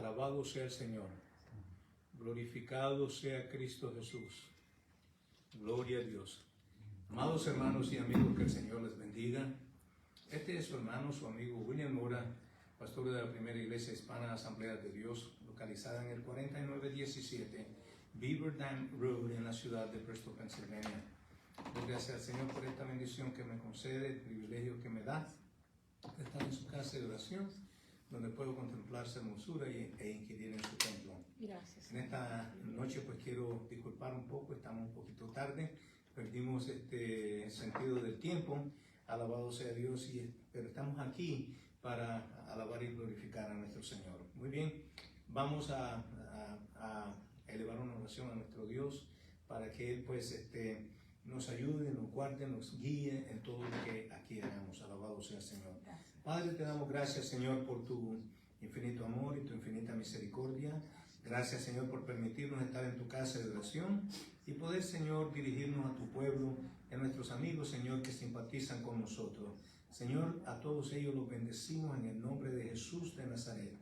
Alabado sea el Señor. Glorificado sea Cristo Jesús. Gloria a Dios. Amados hermanos y amigos, que el Señor les bendiga. Este es su hermano, su amigo William Mora, pastor de la primera iglesia hispana Asamblea de Dios, localizada en el 4917 Beaver Dam Road, en la ciudad de Preston, Pensilvania. Doy gracias al Señor por esta bendición que me concede, el privilegio que me da de estar en su casa de oración, donde puedo contemplar su hermosura e inquirir en su templo. Gracias. En esta noche pues quiero disculpar un poco, estamos un poquito tarde, perdimos este sentido del tiempo, alabado sea Dios, pero estamos aquí para alabar y glorificar a nuestro Señor. Muy bien, vamos a elevar una oración a nuestro Dios para que Él pues nos ayude, nos guarde, nos guíe en todo lo que aquí hagamos. Alabado sea el Señor. Padre, te damos gracias, Señor, por tu infinito amor y tu infinita misericordia. Gracias, Señor, por permitirnos estar en tu casa de oración y poder, Señor, dirigirnos a tu pueblo y a nuestros amigos, Señor, que simpatizan con nosotros. Señor, a todos ellos los bendecimos en el nombre de Jesús de Nazaret.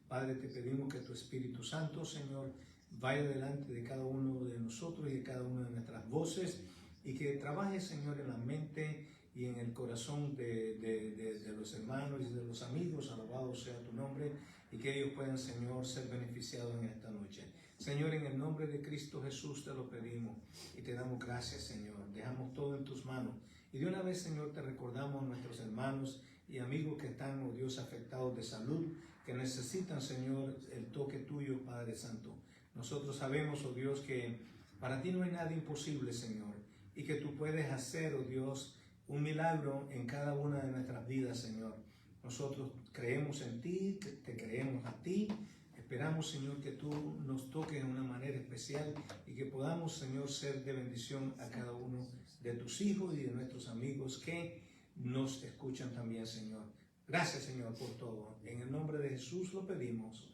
Padre, te pedimos que tu Espíritu Santo, Señor, vaya delante de cada uno de nosotros y de cada una de nuestras voces y que trabaje, Señor, en la mente y en el corazón de los hermanos y de los amigos. Alabado sea tu nombre, y que ellos puedan, Señor, ser beneficiados en esta noche. Señor, en el nombre de Cristo Jesús te lo pedimos y te damos gracias, Señor. Dejamos todo en tus manos. Y de una vez, Señor, te recordamos a nuestros hermanos y amigos que están, oh Dios, afectados de salud, que necesitan, Señor, el toque tuyo, Padre Santo. Nosotros sabemos, oh Dios, que para ti no hay nada imposible, Señor, y que tú puedes hacer, oh Dios, un milagro en cada una de nuestras vidas, Señor. Nosotros creemos en ti, te creemos a ti. Esperamos, Señor, que tú nos toques de una manera especial y que podamos, Señor, ser de bendición a cada uno de tus hijos y de nuestros amigos que nos escuchan también, Señor. Gracias, Señor, por todo. En el nombre de Jesús lo pedimos.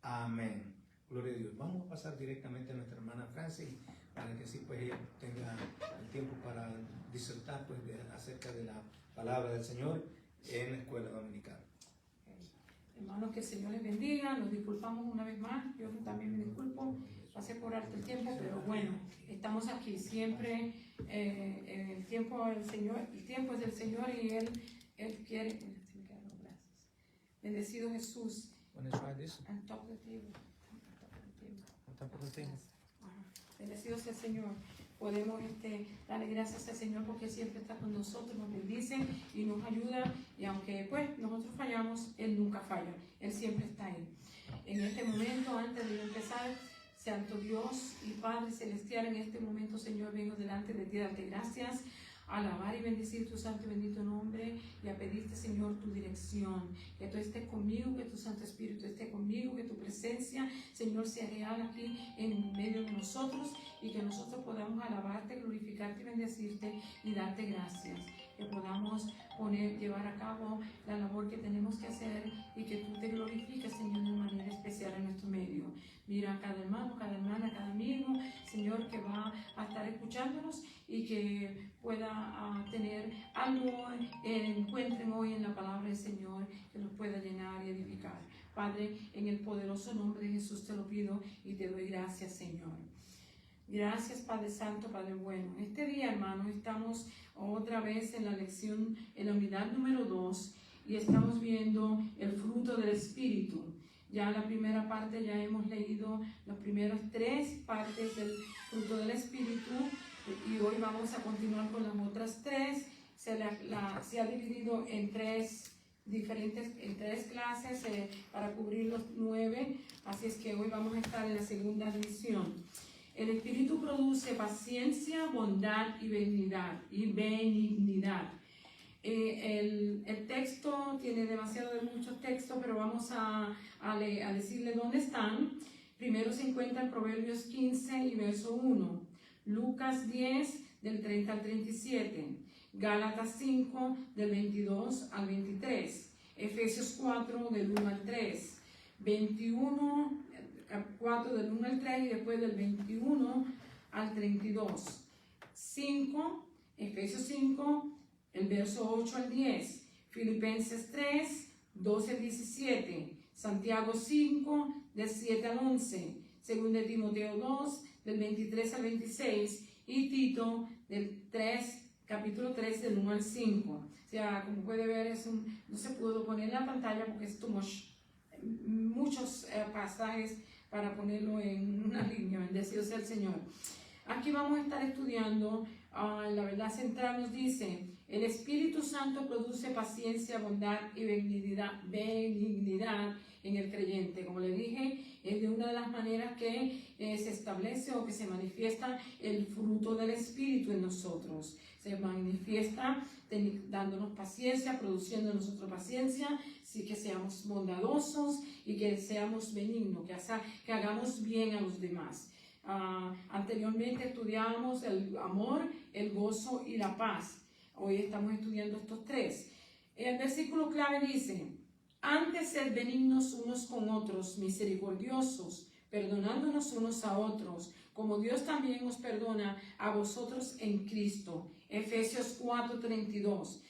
Amén. Gloria a Dios. Vamos a pasar directamente a nuestra hermana Francis para que así pues ella tenga el tiempo para disertar pues acerca de la palabra del Señor en la escuela dominical. Hermanos, que el Señor les bendiga. Nos disculpamos una vez más. Yo también me disculpo. Pasé por alto el tiempo, pero bueno, estamos aquí. Siempre el tiempo del Señor, el tiempo es del Señor y Él quiere. Bendecido Jesús. When is this? On top of the table. On top of the table. Bendecido sea el Señor. Podemos darle gracias al Señor porque siempre está con nosotros, nos bendice y nos ayuda, y aunque pues nosotros fallamos, Él nunca falla, Él siempre está ahí. En este momento, antes de empezar, Santo Dios y Padre Celestial, en este momento, Señor, vengo delante de ti a darte gracias, a alabar y bendecir tu santo y bendito nombre y a pedirte, Señor, tu dirección, que tú estés conmigo, que tu Santo Espíritu esté conmigo, que tu presencia, Señor, sea real aquí en medio de nosotros y que nosotros podamos alabarte, glorificarte y bendecirte y darte gracias, que podamos llevar a cabo la labor que tenemos que hacer y que tú te glorifiques, Señor, de manera especial en nuestro medio. Mira a cada hermano, cada hermana, cada amigo, Señor, que va a estar escuchándonos y que pueda tener algo, encuentren hoy en la palabra del Señor, que los pueda llenar y edificar. Padre, en el poderoso nombre de Jesús te lo pido y te doy gracias, Señor. Gracias, Padre Santo, Padre bueno. Este día, hermanos, estamos otra vez en la lección, en la unidad número 2, y estamos viendo el fruto del Espíritu. Ya la primera parte, ya hemos leído las primeras 3 partes del fruto del Espíritu, y hoy vamos a continuar con las otras 3. Se ha dividido en 3 clases para cubrir los 9, así es que hoy vamos a estar en la segunda división. El Espíritu produce paciencia, bondad y benignidad. El texto tiene muchos textos, pero vamos a decirle dónde están. Primero se encuentra en Proverbios 15 y verso 1, Lucas 10 del 30 al 37, Gálatas 5 del 22 al 23, Efesios 4 del 1 al 3, 4 del 1 al 3 y después del 21 al 32, 5, Efesios 5, el verso 8 al 10, Filipenses 3, 12 al 17, Santiago 5, del 7 al 11, 2 Timoteo 2, del 23 al 26, y Tito, capítulo 3, del 1 al 5. O sea, como puede ver, no se pudo poner en la pantalla porque es muchos pasajes para ponerlo en una línea. Bendecido sea el Señor. Aquí vamos a estar estudiando, la verdad central nos dice: el Espíritu Santo produce paciencia, bondad y benignidad en el creyente. Como le dije, es de una de las maneras que se establece o que se manifiesta el fruto del Espíritu en nosotros. Se manifiesta dándonos paciencia, produciendo en nosotros paciencia, sí, que seamos bondadosos y que seamos benignos, que hagamos bien a los demás. Anteriormente estudiábamos el amor, el gozo y la paz. Hoy estamos estudiando estos tres. El versículo clave dice: antes sed benignos unos con otros, misericordiosos, perdonándonos unos a otros, como Dios también os perdona a vosotros en Cristo. Efesios 4:32.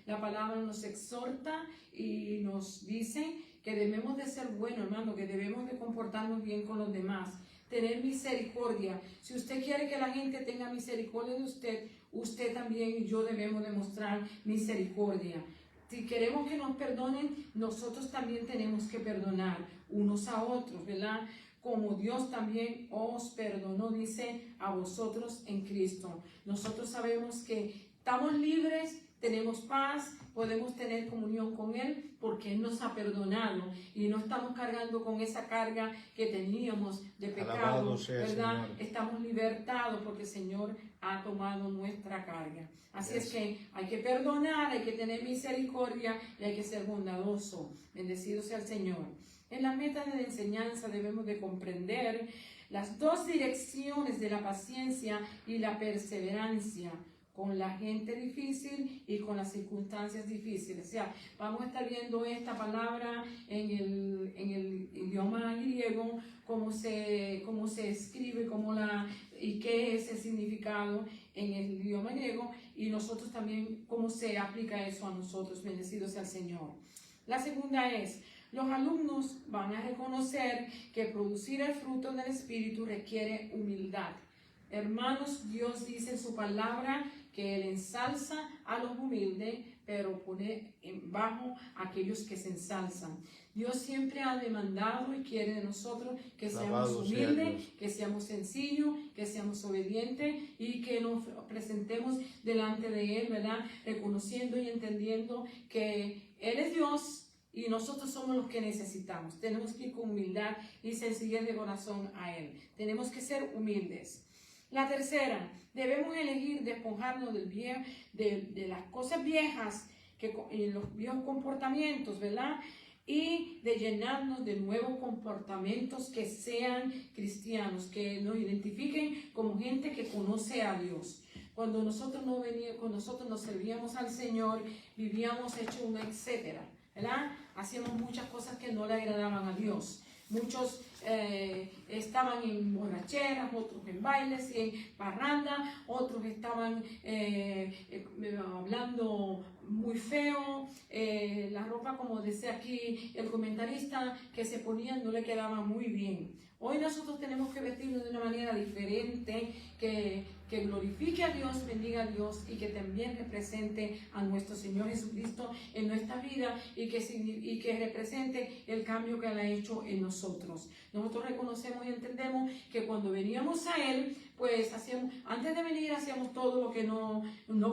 La palabra nos exhorta y nos dice que debemos de ser buenos, hermano, que debemos de comportarnos bien con los demás. Tener misericordia. Si usted quiere que la gente tenga misericordia de usted, usted también y yo debemos demostrar misericordia. Si queremos que nos perdonen, nosotros también tenemos que perdonar unos a otros, ¿verdad? Como Dios también os perdonó, dice, a vosotros en Cristo. Nosotros sabemos que estamos libres, tenemos paz, podemos tener comunión con Él porque Él nos ha perdonado y no estamos cargando con esa carga que teníamos de pecado, ¿verdad? Estamos libertados porque el Señor ha tomado nuestra carga. Así es que hay que perdonar, hay que tener misericordia y hay que ser bondadoso. Bendecido sea el Señor. En la meta de la enseñanza debemos de comprender las dos direcciones de la paciencia y la perseverancia, con la gente difícil y con las circunstancias difíciles. O sea, vamos a estar viendo esta palabra en el idioma griego, cómo se escribe, y qué es el significado en el idioma griego, y nosotros también cómo se aplica eso a nosotros. Bendecido sea el Señor. La segunda es: los alumnos van a reconocer que producir el fruto del Espíritu requiere humildad. Hermanos, Dios dice en su palabra que Él ensalza a los humildes, pero pone en bajo a aquellos que se ensalzan. Dios siempre ha demandado y quiere de nosotros que seamos humildes, que seamos sencillos, que seamos obedientes y que nos presentemos delante de Él, ¿verdad? Reconociendo y entendiendo que Él es Dios y nosotros somos los que necesitamos. Tenemos que ir con humildad y sencillez de corazón a Él. Tenemos que ser humildes. La tercera, debemos elegir despojarnos de las cosas viejas, los viejos comportamientos, ¿verdad? Y de llenarnos de nuevos comportamientos que sean cristianos, que nos identifiquen como gente que conoce a Dios. Cuando nosotros nos servíamos al Señor, vivíamos hecho un etcétera, ¿verdad? Hacíamos muchas cosas que no le agradaban a Dios. Muchos estaban en borracheras, otros en bailes y en parranda, otros estaban hablando muy feo, la ropa, como decía aquí el comentarista, que se ponían no le quedaba muy bien. Hoy nosotros tenemos que vestirnos de una manera diferente, que glorifique a Dios, bendiga a Dios y que también represente a nuestro Señor Jesucristo en nuestra vida y que represente el cambio que Él ha hecho en nosotros. Nosotros reconocemos y entendemos que cuando veníamos a Él, pues antes de venir hacíamos todo lo que no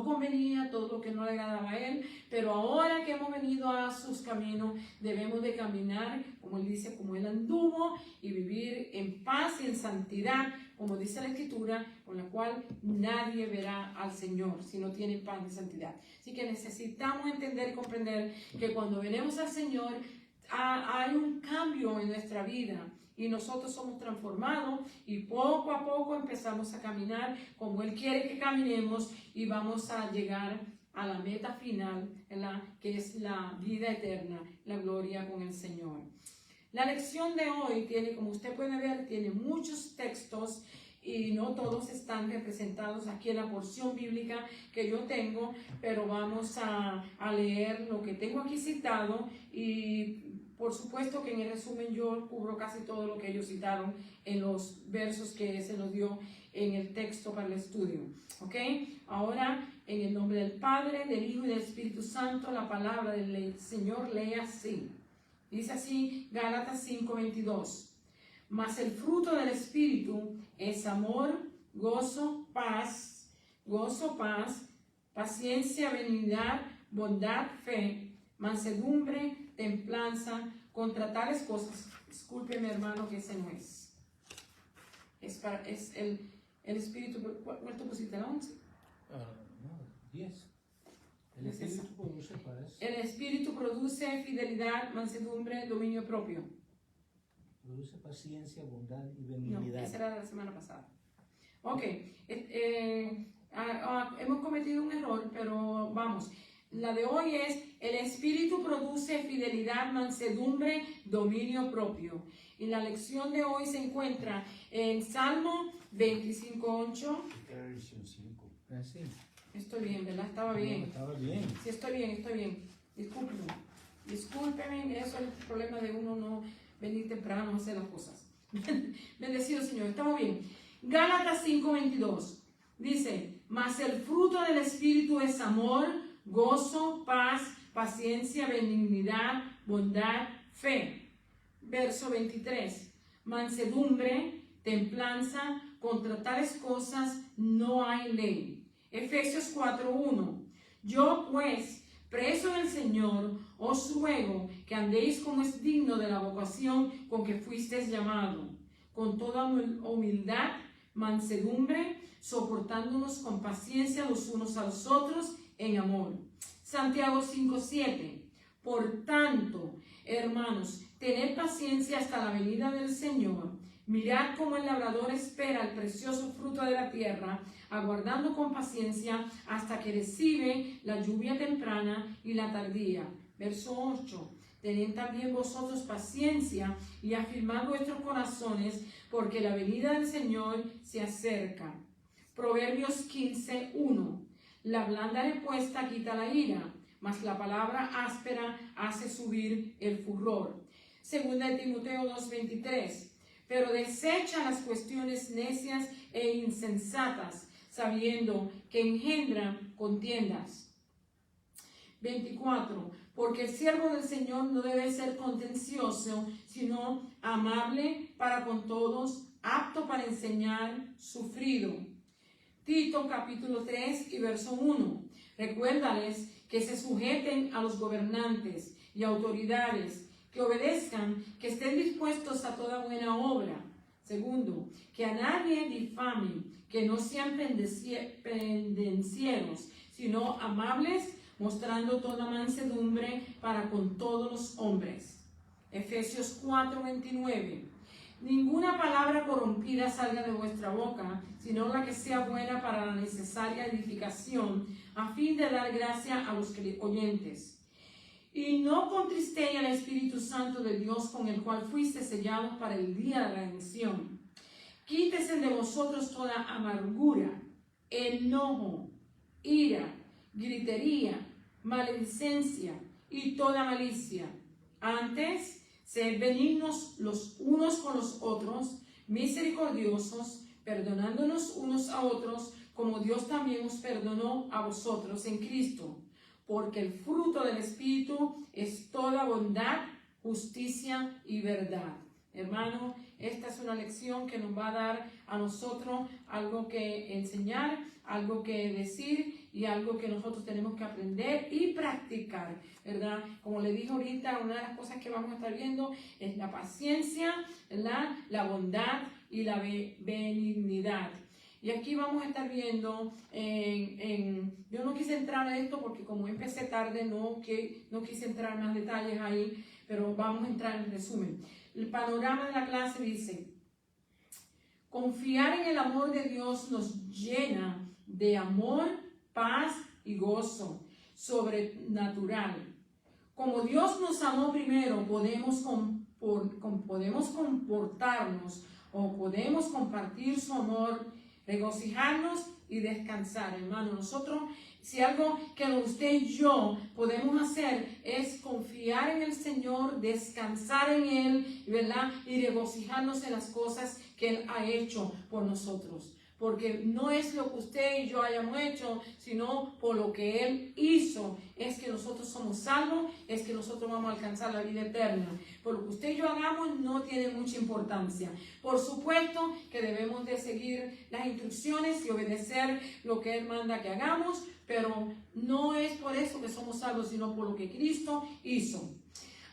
convenía, todo lo que no le agradaba a Él, pero ahora que hemos venido a sus caminos, debemos de caminar, como Él dice, como Él anduvo, y vivir en paz y en santidad, como dice la Escritura, con la cual nadie verá al Señor si no tiene paz y santidad. Así que necesitamos entender y comprender que cuando venimos al Señor hay un cambio en nuestra vida y nosotros somos transformados y poco a poco empezamos a caminar como Él quiere que caminemos y vamos a llegar a la meta final, que es la vida eterna, la gloria con el Señor. La lección de hoy tiene, como usted puede ver, tiene muchos textos y no todos están representados aquí en la porción bíblica que yo tengo, pero vamos a leer lo que tengo aquí citado y por supuesto que en el resumen yo cubro casi todo lo que ellos citaron en los versos que se nos dio en el texto para el estudio. ¿Ok? Ahora, en el nombre del Padre, del Hijo y del Espíritu Santo, la palabra del Señor lee así. Dice así, Gálatas 5:22. Mas el fruto del Espíritu es amor, gozo, paz, paciencia, benignidad, bondad, fe, mansedumbre, templanza. Contra tales cosas, discúlpeme hermano que ese no es. Es el Espíritu. ¿Cuál tú pusiste? ¿La 11? No, 10. El Espíritu produce paz. El Espíritu produce fidelidad, mansedumbre, dominio propio. Produce paciencia, bondad y benignidad. No, esa era de la semana pasada. Ok, hemos cometido un error, pero vamos. La de hoy es, el Espíritu produce fidelidad, mansedumbre, dominio propio. Y la lección de hoy se encuentra en Salmo 25:8. Sí. Estoy bien, ¿verdad? Estaba bien. Estaba bien. Sí, estoy bien. Discúlpeme, eso es el problema de uno no venir temprano a hacer las cosas. Bendecido Señor, estamos bien. Gálatas 5:22 dice, mas el fruto del Espíritu es amor, gozo, paz, paciencia, benignidad, bondad, fe. Verso 23, mansedumbre, templanza, contra tales cosas no hay ley. Efesios 4:1, yo pues, preso del Señor, os ruego que andéis como es digno de la vocación con que fuisteis llamado, con toda humildad, mansedumbre, soportándonos con paciencia los unos a los otros en amor. Santiago 5:7, por tanto, hermanos, tened paciencia hasta la venida del Señor. Mirad cómo el labrador espera el precioso fruto de la tierra, aguardando con paciencia hasta que recibe la lluvia temprana y la tardía. Verso 8. Tened también vosotros paciencia y afirmad vuestros corazones, porque la venida del Señor se acerca. Proverbios 15:1. La blanda respuesta quita la ira, mas la palabra áspera hace subir el furor. Segunda de Timoteo 2:23. Pero desecha las cuestiones necias e insensatas, sabiendo que engendran contiendas. 24. Porque el siervo del Señor no debe ser contencioso, sino amable para con todos, apto para enseñar, sufrido. Tito capítulo 3 y verso 1. Recuérdales que se sujeten a los gobernantes y autoridades, que obedezcan, que estén dispuestos a toda buena obra. Segundo, que a nadie difamen, que no sean pendencieros, sino amables, mostrando toda mansedumbre para con todos los hombres. Efesios 4:29. Ninguna palabra corrompida salga de vuestra boca, sino la que sea buena para la necesaria edificación, a fin de dar gracia a los oyentes. Y no contristéis al Espíritu Santo de Dios, con el cual fuiste sellados para el día de la redención. Quítese de vosotros toda amargura, enojo, ira, gritería, maledicencia y toda malicia. Antes, sed benignos los unos con los otros, misericordiosos, perdonándonos unos a otros, como Dios también os perdonó a vosotros en Cristo. Porque el fruto del Espíritu es toda bondad, justicia y verdad. Hermano, esta es una lección que nos va a dar a nosotros algo que enseñar, algo que decir y algo que nosotros tenemos que aprender y practicar, ¿verdad? Como le dije ahorita, una de las cosas que vamos a estar viendo es la paciencia, ¿verdad? La bondad y la benignidad. Y aquí vamos a estar viendo, yo no quise entrar a esto porque como empecé tarde, no quise entrar en más detalles ahí, pero vamos a entrar en resumen. El panorama de la clase dice, confiar en el amor de Dios nos llena de amor, paz y gozo sobrenatural. Como Dios nos amó primero, podemos comportarnos o podemos compartir su amor, regocijarnos y descansar, hermano. Nosotros Si algo que usted y yo podemos hacer es confiar en el Señor, descansar en Él, ¿verdad? Y regocijarnos en las cosas que Él ha hecho por nosotros. Porque no es lo que usted y yo hayamos hecho, sino por lo que Él hizo. Es que nosotros somos salvos, es que nosotros vamos a alcanzar la vida eterna. Por lo que usted y yo hagamos no tiene mucha importancia. Por supuesto que debemos de seguir las instrucciones y obedecer lo que Él manda que hagamos, pero no es por eso que somos salvos, sino por lo que Cristo hizo.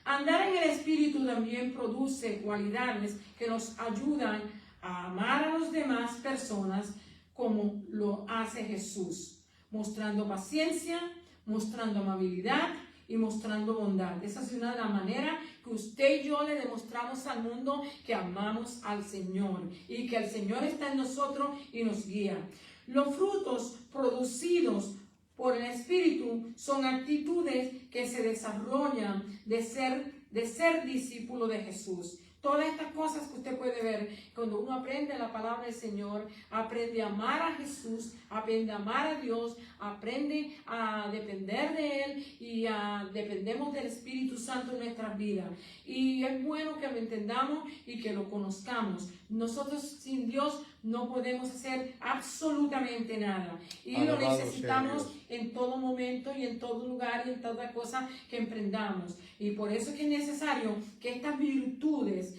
Andar en el Espíritu también produce cualidades que nos ayudan a amar a las demás personas como lo hace Jesús, mostrando paciencia, mostrando amabilidad y mostrando bondad. Esa es una de las maneras que usted y yo le demostramos al mundo que amamos al Señor y que el Señor está en nosotros y nos guía. Los frutos producidos por el Espíritu son actitudes que se desarrollan de ser discípulo de Jesús. Todas estas cosas que usted puede ver, cuando uno aprende la palabra del Señor, aprende a amar a Jesús, aprende a amar a Dios, aprende a depender de Él y dependemos del Espíritu Santo en nuestras vidas. Y es bueno que lo entendamos y que lo conozcamos. Nosotros sin Dios no podemos hacer absolutamente nada. Y lo necesitamos en todo momento y en todo lugar y en toda cosa que emprendamos. Y por eso es que es necesario que estas virtudes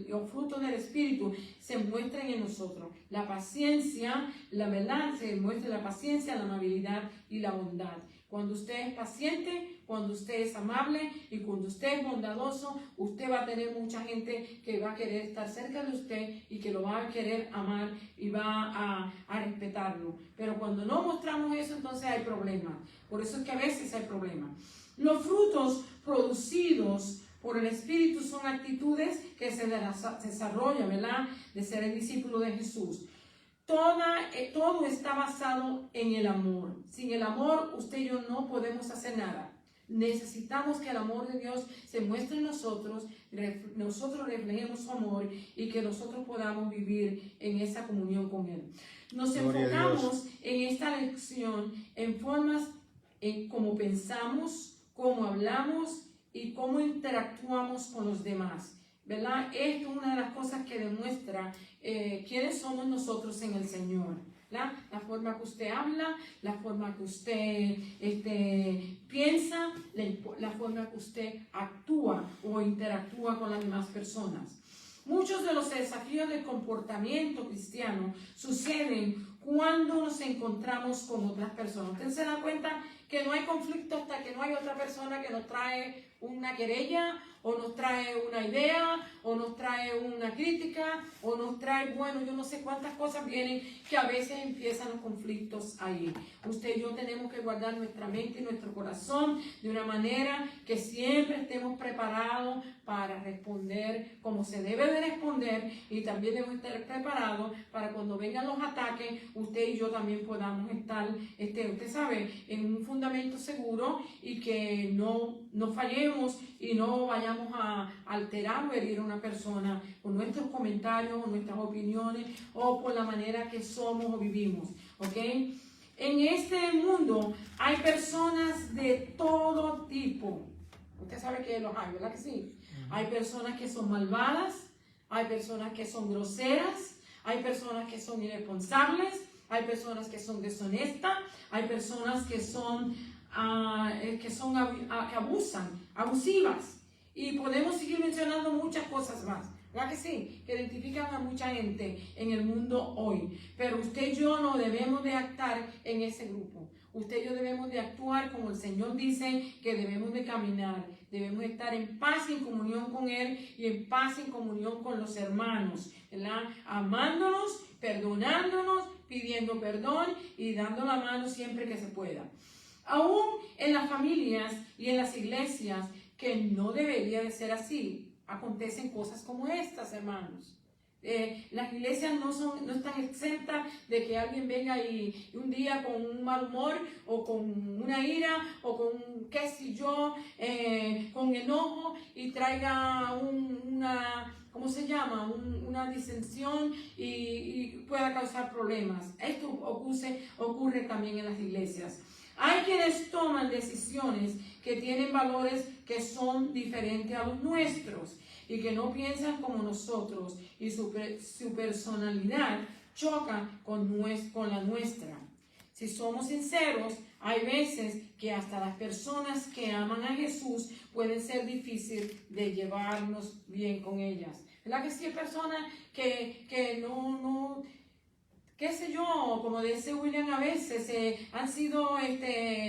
los frutos del Espíritu se muestren en nosotros. La paciencia, la verdad, se muestra la paciencia, la amabilidad y la bondad. Cuando usted es paciente, cuando usted es amable y cuando usted es bondadoso, usted va a tener mucha gente que va a querer estar cerca de usted y que lo va a querer amar y va a respetarlo. Pero cuando no mostramos eso, entonces hay problemas. Por eso es que a veces hay problemas. Los frutos producidos por el Espíritu son actitudes que se desarrollan, ¿verdad? De ser el discípulo de Jesús. Todo está basado en el amor. Sin el amor, usted y yo no podemos hacer nada. Necesitamos que el amor de Dios se muestre en nosotros reflejemos su amor y que nosotros podamos vivir en esa comunión con Él. Nos enfocamos en esta lección en formas en cómo pensamos, cómo hablamos y cómo interactuamos con los demás, ¿verdad? Esto es una de las cosas que demuestra quiénes somos nosotros en el Señor, ¿verdad? La forma que usted habla, la forma que usted piensa, la forma que usted actúa o interactúa con las demás personas. Muchos de los desafíos del comportamiento cristiano suceden cuando nos encontramos con otras personas. Usted se da cuenta que no hay conflicto hasta que no hay otra persona que nos trae una querella, o nos trae una idea, o nos trae una crítica, o nos trae, bueno, yo no sé cuántas cosas vienen, que a veces empiezan los conflictos ahí. Usted y yo tenemos que guardar nuestra mente y nuestro corazón de una manera que siempre estemos preparados para responder como se debe de responder, y también debemos estar preparados para cuando vengan los ataques, usted y yo también podamos estar, usted sabe, en un fundamento seguro y que no fallemos y no vayamos a alterar o herir a una persona con nuestros comentarios o nuestras opiniones o por la manera que somos o vivimos, ¿ok? En este mundo hay personas de todo tipo. Usted sabe que los hay, ¿verdad que sí? Hay personas que son malvadas, hay personas que son groseras, hay personas que son irresponsables, hay personas que son deshonestas, hay personas que abusan, abusivas, y podemos seguir mencionando muchas cosas más, ¿verdad que sí? Que identifican a mucha gente en el mundo hoy, pero usted y yo no debemos de actuar en ese grupo. Usted y yo debemos de actuar como el Señor dice que debemos de caminar. Debemos estar en paz y en comunión con Él y en paz y en comunión con los hermanos, ¿verdad? Amándonos, perdonándonos, pidiendo perdón y dando la mano siempre que se pueda. Aún en las familias y en las iglesias, que no debería de ser así, acontecen cosas como estas, hermanos. Las iglesias no están exentas de que alguien venga y un día con un mal humor o con una ira o con qué sé yo, con enojo y traiga ¿cómo se llama? Una disensión y pueda causar problemas. Esto ocurre también en las iglesias. Hay quienes toman decisiones que tienen valores que son diferentes a los nuestros y que no piensan como nosotros, y su personalidad choca con la nuestra. Si somos sinceros, hay veces que hasta las personas que aman a Jesús pueden ser difícil de llevarnos bien con ellas. ¿Verdad que sí hay personas que no, qué sé yo, como dice William, a veces han sido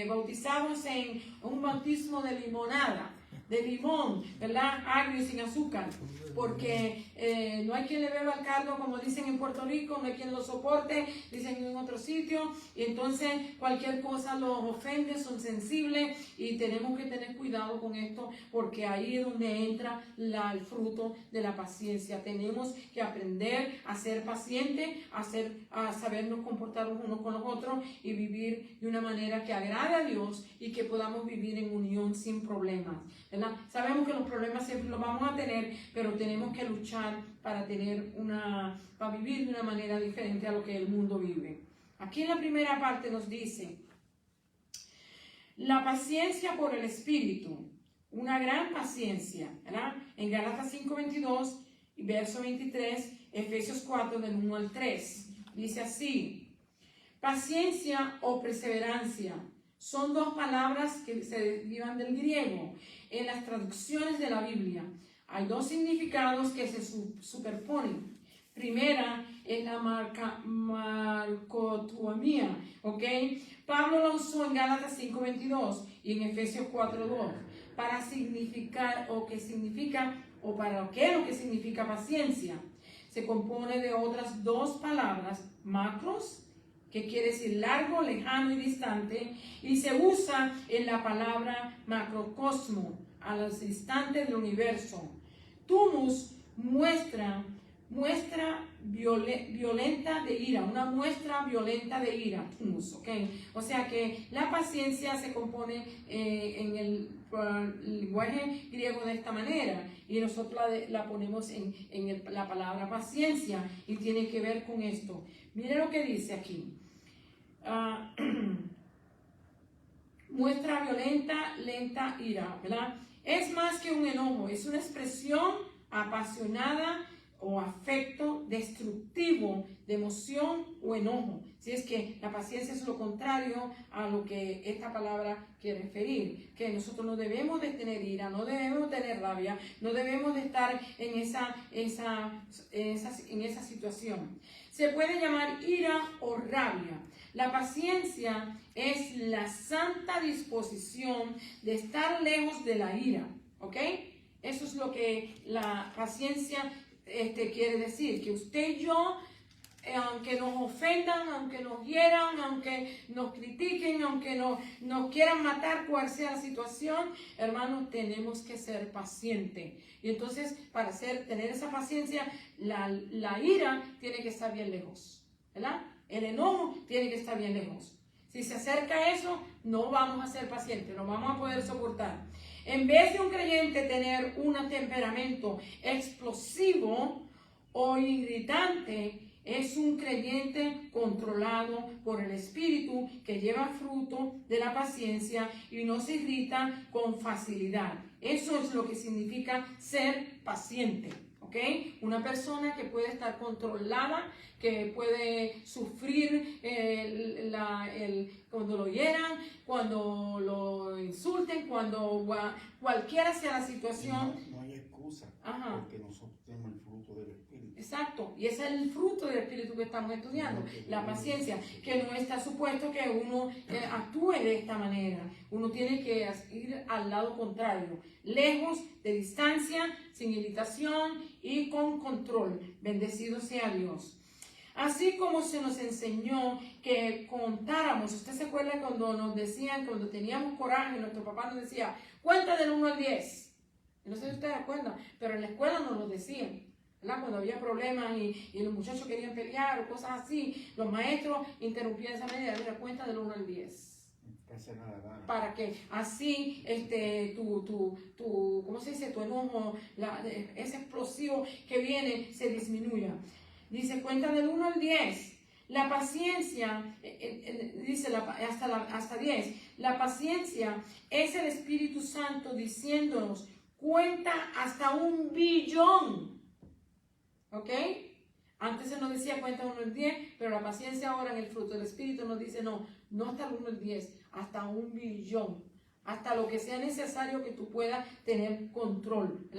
bautizados en un bautismo de limonada, de limón, ¿verdad? Agrio y sin azúcar, porque no hay quien le beba al caldo, como dicen en Puerto Rico, no hay quien lo soporte, dicen en otro sitio, y entonces cualquier cosa los ofende, son sensibles, y tenemos que tener cuidado con esto, porque ahí es donde entra el fruto de la paciencia. Tenemos que aprender a ser pacientes, a sabernos comportar unos con los otros y vivir de una manera que agrade a Dios y que podamos vivir en unión sin problemas, ¿verdad? Sabemos que los problemas siempre los vamos a tener, pero tenemos que luchar para vivir de una manera diferente a lo que el mundo vive. Aquí en la primera parte nos dice, la paciencia por el Espíritu, una gran paciencia, ¿verdad? En Gálatas 5:22 y verso 23, Efesios 4 del 1 al 3. Dice así, paciencia o perseverancia son dos palabras que se derivan del griego. En las traducciones de la Biblia hay dos significados que se superponen. Primera es la marcotomía, ¿ok? Pablo lo usó en Gálatas 5:22 y en Efesios 4:2 para significar lo que significa paciencia. Se compone de otras dos palabras, macros, que quiere decir largo, lejano y distante, y se usa en la palabra macrocosmo, a los instantes del universo. Tumus, muestra violenta de ira, una muestra violenta de ira, tumus, ¿ok? O sea que la paciencia se compone en el lenguaje griego de esta manera, y nosotros la ponemos en la palabra paciencia, y tiene que ver con esto. Mire lo que dice aquí. Muestra violenta, lenta ira, ¿verdad? Es más que un enojo, es una expresión apasionada o afecto destructivo de emoción o enojo. Si es que la paciencia es lo contrario a lo que esta palabra quiere referir, que nosotros no debemos de tener ira, no debemos tener rabia, no debemos de estar en esa situación. Se puede llamar ira o rabia. La paciencia es la santa disposición de estar lejos de la ira, ¿ok? Eso es lo que la paciencia quiere decir, que usted y yo, aunque nos ofendan, aunque nos hieran, aunque nos critiquen, aunque nos quieran matar, cual sea la situación, hermanos, tenemos que ser pacientes. Y entonces, para tener esa paciencia, la ira tiene que estar bien lejos, ¿verdad? El enojo tiene que estar bien lejos. Si se acerca a eso, no vamos a ser pacientes, no vamos a poder soportar. En vez de un creyente tener un temperamento explosivo o irritante, es un creyente controlado por el Espíritu que lleva fruto de la paciencia y no se irrita con facilidad. Eso es lo que significa ser paciente, ¿ok? Una persona que puede estar controlada, que puede sufrir cuando lo hieran, cuando lo insulten, cuando cualquiera sea la situación. No hay excusa. Ajá. Porque nosotros tenemos el fruto del Espíritu. Exacto, y ese es el fruto del Espíritu que estamos estudiando, la paciencia, que no está supuesto que uno actúe de esta manera. Uno tiene que ir al lado contrario, lejos, de distancia, sin irritación y con control. Bendecido sea Dios. Así como se nos enseñó que contáramos, ¿usted se acuerda cuando nos decían, cuando teníamos coraje, nuestro papá nos decía, cuenta del 1 al 10? No sé si ustedes se acuerdan, pero en la escuela nos lo decían, ¿verdad? Cuando había problemas y los muchachos querían pelear o cosas así, los maestros interrumpían de esa manera, mira, cuenta del 1 al 10. Esa es la gana. para que así ¿cómo se dice? Tu enojo, ese explosivo que viene se disminuya. Dice, cuenta del 1 al 10. La paciencia, dice hasta 10, la paciencia es el Espíritu Santo diciéndonos, cuenta hasta 1 billón. ¿Ok? Antes se nos decía cuenta 1 al 10, pero la paciencia ahora en el fruto del Espíritu nos dice no hasta el 1 al 10, hasta 1 billón. Hasta lo que sea necesario que tú puedas tener control.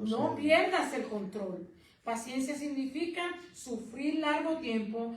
No pierdas el control. Paciencia significa sufrir largo tiempo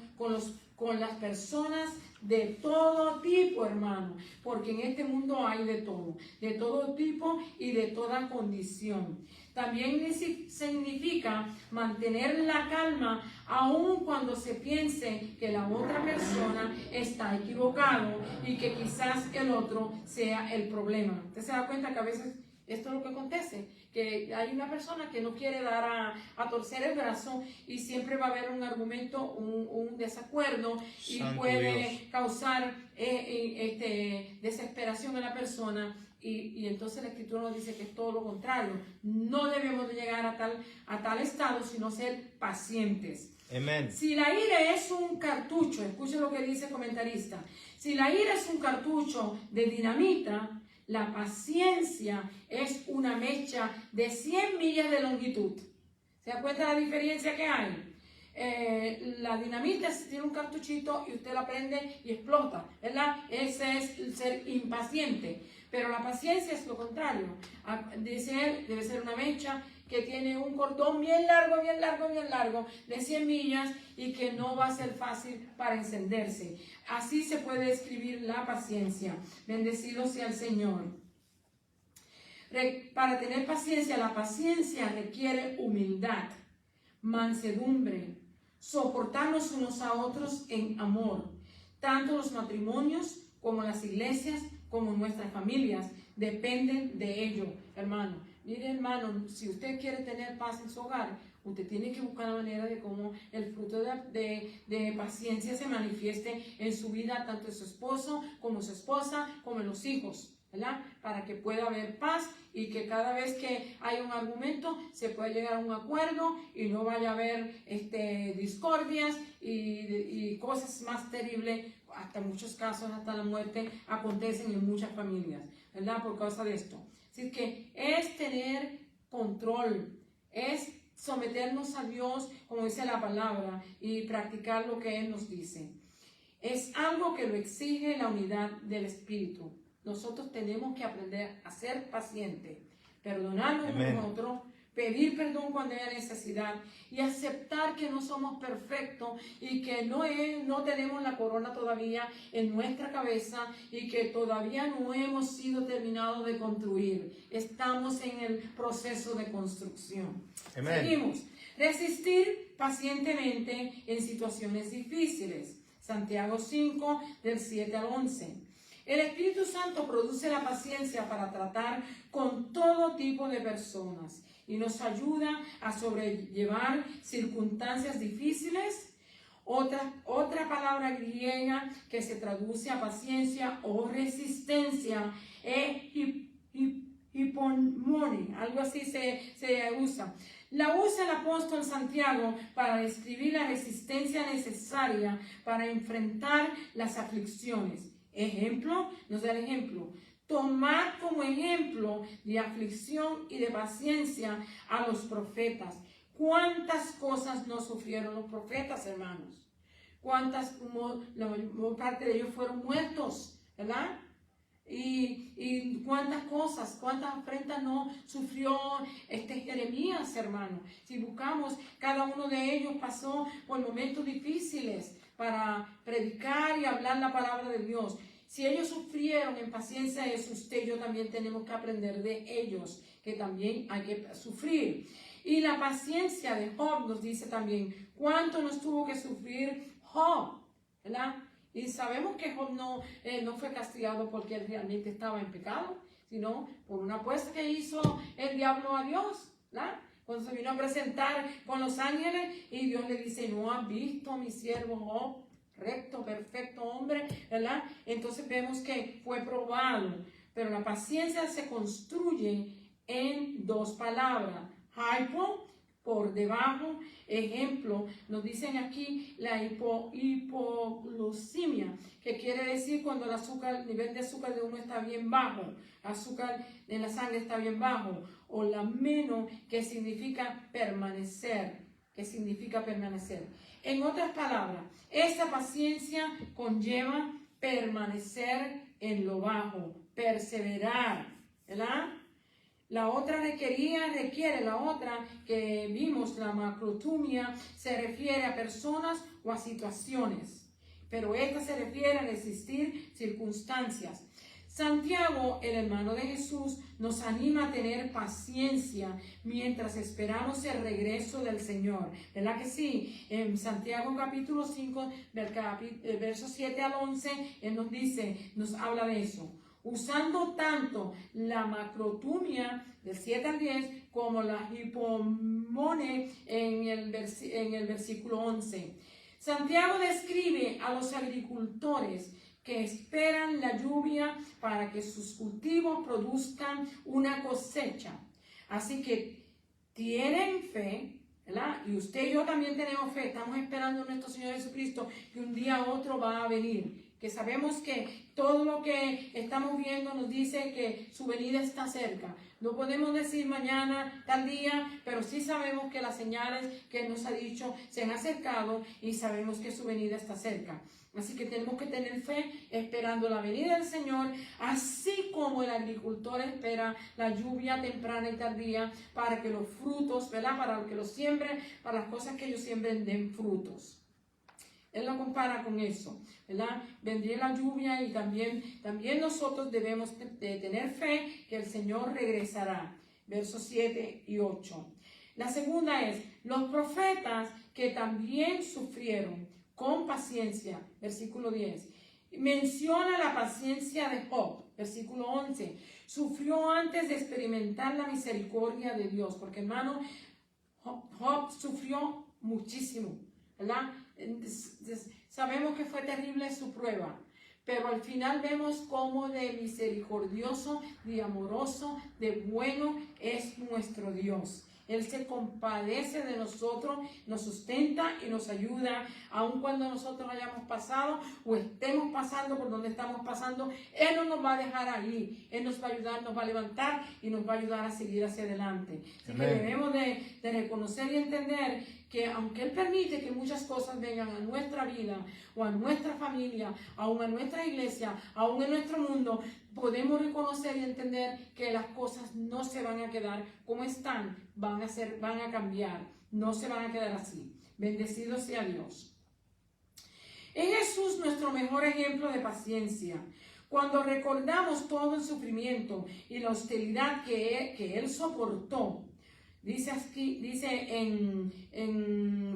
con las personas de todo tipo, hermano, porque en este mundo hay de todo tipo y de toda condición. También significa mantener la calma aun cuando se piense que la otra persona está equivocado y que quizás el otro sea el problema. ¿Usted se da cuenta que a veces esto es lo que acontece? Que hay una persona que no quiere dar a torcer el brazo y siempre va a haber un argumento, un desacuerdo y Santo puede Dios. causar desesperación en la persona y entonces la Escritura nos dice que es todo lo contrario. No debemos de llegar a tal estado, sino ser pacientes. Amén. Si la ira es un cartucho, escuchen lo que dice el comentarista, si la ira es un cartucho de dinamita, la paciencia es una mecha de 100 millas de longitud. ¿Se da cuenta la diferencia que hay? La dinamita tiene un cartuchito y usted la prende y explota, ¿verdad? Ese es el ser impaciente. Pero la paciencia es lo contrario. Dice él, debe ser una mecha que tiene un cordón bien largo de 100 millas y que no va a ser fácil para encenderse. Así se puede describir la paciencia. Bendecido sea el Señor. Para tener paciencia, la paciencia requiere humildad, mansedumbre, soportarnos unos a otros en amor. Tanto los matrimonios como las iglesias, como nuestras familias, dependen de ello, hermano. Mire, hermano, si usted quiere tener paz en su hogar, usted tiene que buscar la manera de cómo el fruto de paciencia se manifieste en su vida, tanto en su esposo, como su esposa, como en los hijos, ¿verdad? Para que pueda haber paz y que cada vez que hay un argumento se pueda llegar a un acuerdo y no vaya a haber discordias y cosas más terribles, hasta en muchos casos, hasta la muerte, acontecen en muchas familias, ¿verdad? Por causa de esto. Así que es tener control, es someternos a Dios, como dice la palabra, y practicar lo que Él nos dice. Es algo que lo exige la unidad del Espíritu. Nosotros tenemos que aprender a ser pacientes, perdonarnos unos a otros, pedir perdón cuando haya necesidad y aceptar que no somos perfectos y que no tenemos la corona todavía en nuestra cabeza y que todavía no hemos sido terminados de construir. Estamos en el proceso de construcción. Amén. Seguimos. Resistir pacientemente en situaciones difíciles. Santiago 5, del 7 al 11. El Espíritu Santo produce la paciencia para tratar con todo tipo de personas y nos ayuda a sobrellevar circunstancias difíciles. Otra palabra griega que se traduce a paciencia o resistencia es hipomone, algo así se usa. La usa el apóstol Santiago para describir la resistencia necesaria para enfrentar las aflicciones. Ejemplo, nos da el ejemplo. Tomad como ejemplo de aflicción y de paciencia a los profetas. ¿Cuántas cosas no sufrieron los profetas, hermanos? ¿Cuántas, la mayor parte de ellos fueron muertos, ¿verdad? Y cuántas cosas, cuántas afrentas no sufrió Jeremías, hermano. Si buscamos, cada uno de ellos pasó por momentos difíciles para predicar y hablar la palabra de Dios. Si ellos sufrieron en paciencia, eso usted y yo también tenemos que aprender de ellos, que también hay que sufrir. Y la paciencia de Job nos dice también cuánto nos tuvo que sufrir Job, ¿verdad? Y sabemos que Job no fue castigado porque él realmente estaba en pecado, sino por una apuesta que hizo el diablo a Dios, ¿verdad? Cuando se vino a presentar con los ángeles y Dios le dice, ¿no has visto a mi siervo Job? recto, perfecto hombre, ¿verdad? Entonces vemos que fue probado. Pero la paciencia se construye en dos palabras. Hypo, por debajo. Ejemplo, nos dicen aquí la hipoglucemia, que quiere decir cuando el nivel de azúcar de uno está bien bajo, azúcar en la sangre está bien bajo. O la meno, que significa permanecer. En otras palabras, esta paciencia conlleva permanecer en lo bajo, perseverar, ¿verdad? La otra la otra que vimos, la macrotumia, se refiere a personas o a situaciones, pero esta se refiere a resistir circunstancias. Santiago, el hermano de Jesús, nos anima a tener paciencia mientras esperamos el regreso del Señor. ¿Verdad que sí? En Santiago capítulo 5, versos 7 al 11, Él nos habla de eso. Usando tanto la macrotumia del 7 al 10 como la hipomone en el versículo 11. Santiago describe a los agricultores que esperan la lluvia para que sus cultivos produzcan una cosecha. Así que tienen fe, ¿verdad? Y usted y yo también tenemos fe. Estamos esperando a nuestro Señor Jesucristo que un día u otro va a venir. Que sabemos que todo lo que estamos viendo nos dice que su venida está cerca. No podemos decir mañana, tal día, pero sí sabemos que las señales que Él nos ha dicho se han acercado y sabemos que su venida está cerca. Así que tenemos que tener fe esperando la venida del Señor, así como el agricultor espera la lluvia temprana y tardía para que los frutos, ¿verdad? Para que los siembren, para las cosas que ellos siembren den frutos. Él lo compara con eso, ¿verdad? Vendría la lluvia y también nosotros debemos de tener fe que el Señor regresará. Versos 7 y 8. La segunda es, los profetas que también sufrieron con paciencia, versículo 10. Menciona la paciencia de Job, versículo 11. Sufrió antes de experimentar la misericordia de Dios, porque hermano, Job sufrió muchísimo, ¿verdad? Sabemos que fue terrible su prueba, pero al final vemos cómo de misericordioso, de amoroso, de bueno es nuestro Dios. Él se compadece de nosotros, nos sustenta y nos ayuda, aun cuando nosotros hayamos pasado o estemos pasando por donde estamos pasando. Él no nos va a dejar ahí, Él nos va a ayudar, nos va a levantar y nos va a ayudar a seguir hacia adelante. Así que debemos de reconocer y entender que aunque Él permite que muchas cosas vengan a nuestra vida o a nuestra familia, aún a nuestra iglesia, aún en nuestro mundo, podemos reconocer y entender que las cosas no se van a quedar como están, van a cambiar, no se van a quedar así. Bendecido sea Dios. Es Jesús nuestro mejor ejemplo de paciencia. Cuando recordamos todo el sufrimiento y la hostilidad que Él soportó, dice aquí, en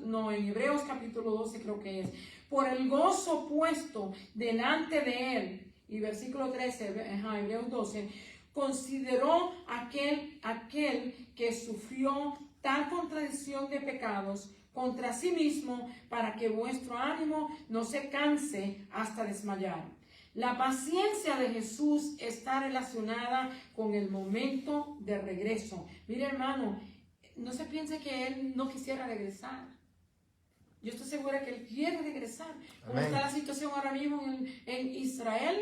Hebreos capítulo 12 creo que es, por el gozo puesto delante de Él, y versículo 13, Hebreos 12, consideró aquel que sufrió tal contradicción de pecados contra sí mismo, para que vuestro ánimo no se canse hasta desmayar. La paciencia de Jesús está relacionada con el momento de regreso. Mire, hermano, no se piense que Él no quisiera regresar. Yo estoy segura que Él quiere regresar. Como está la situación ahora mismo en Israel,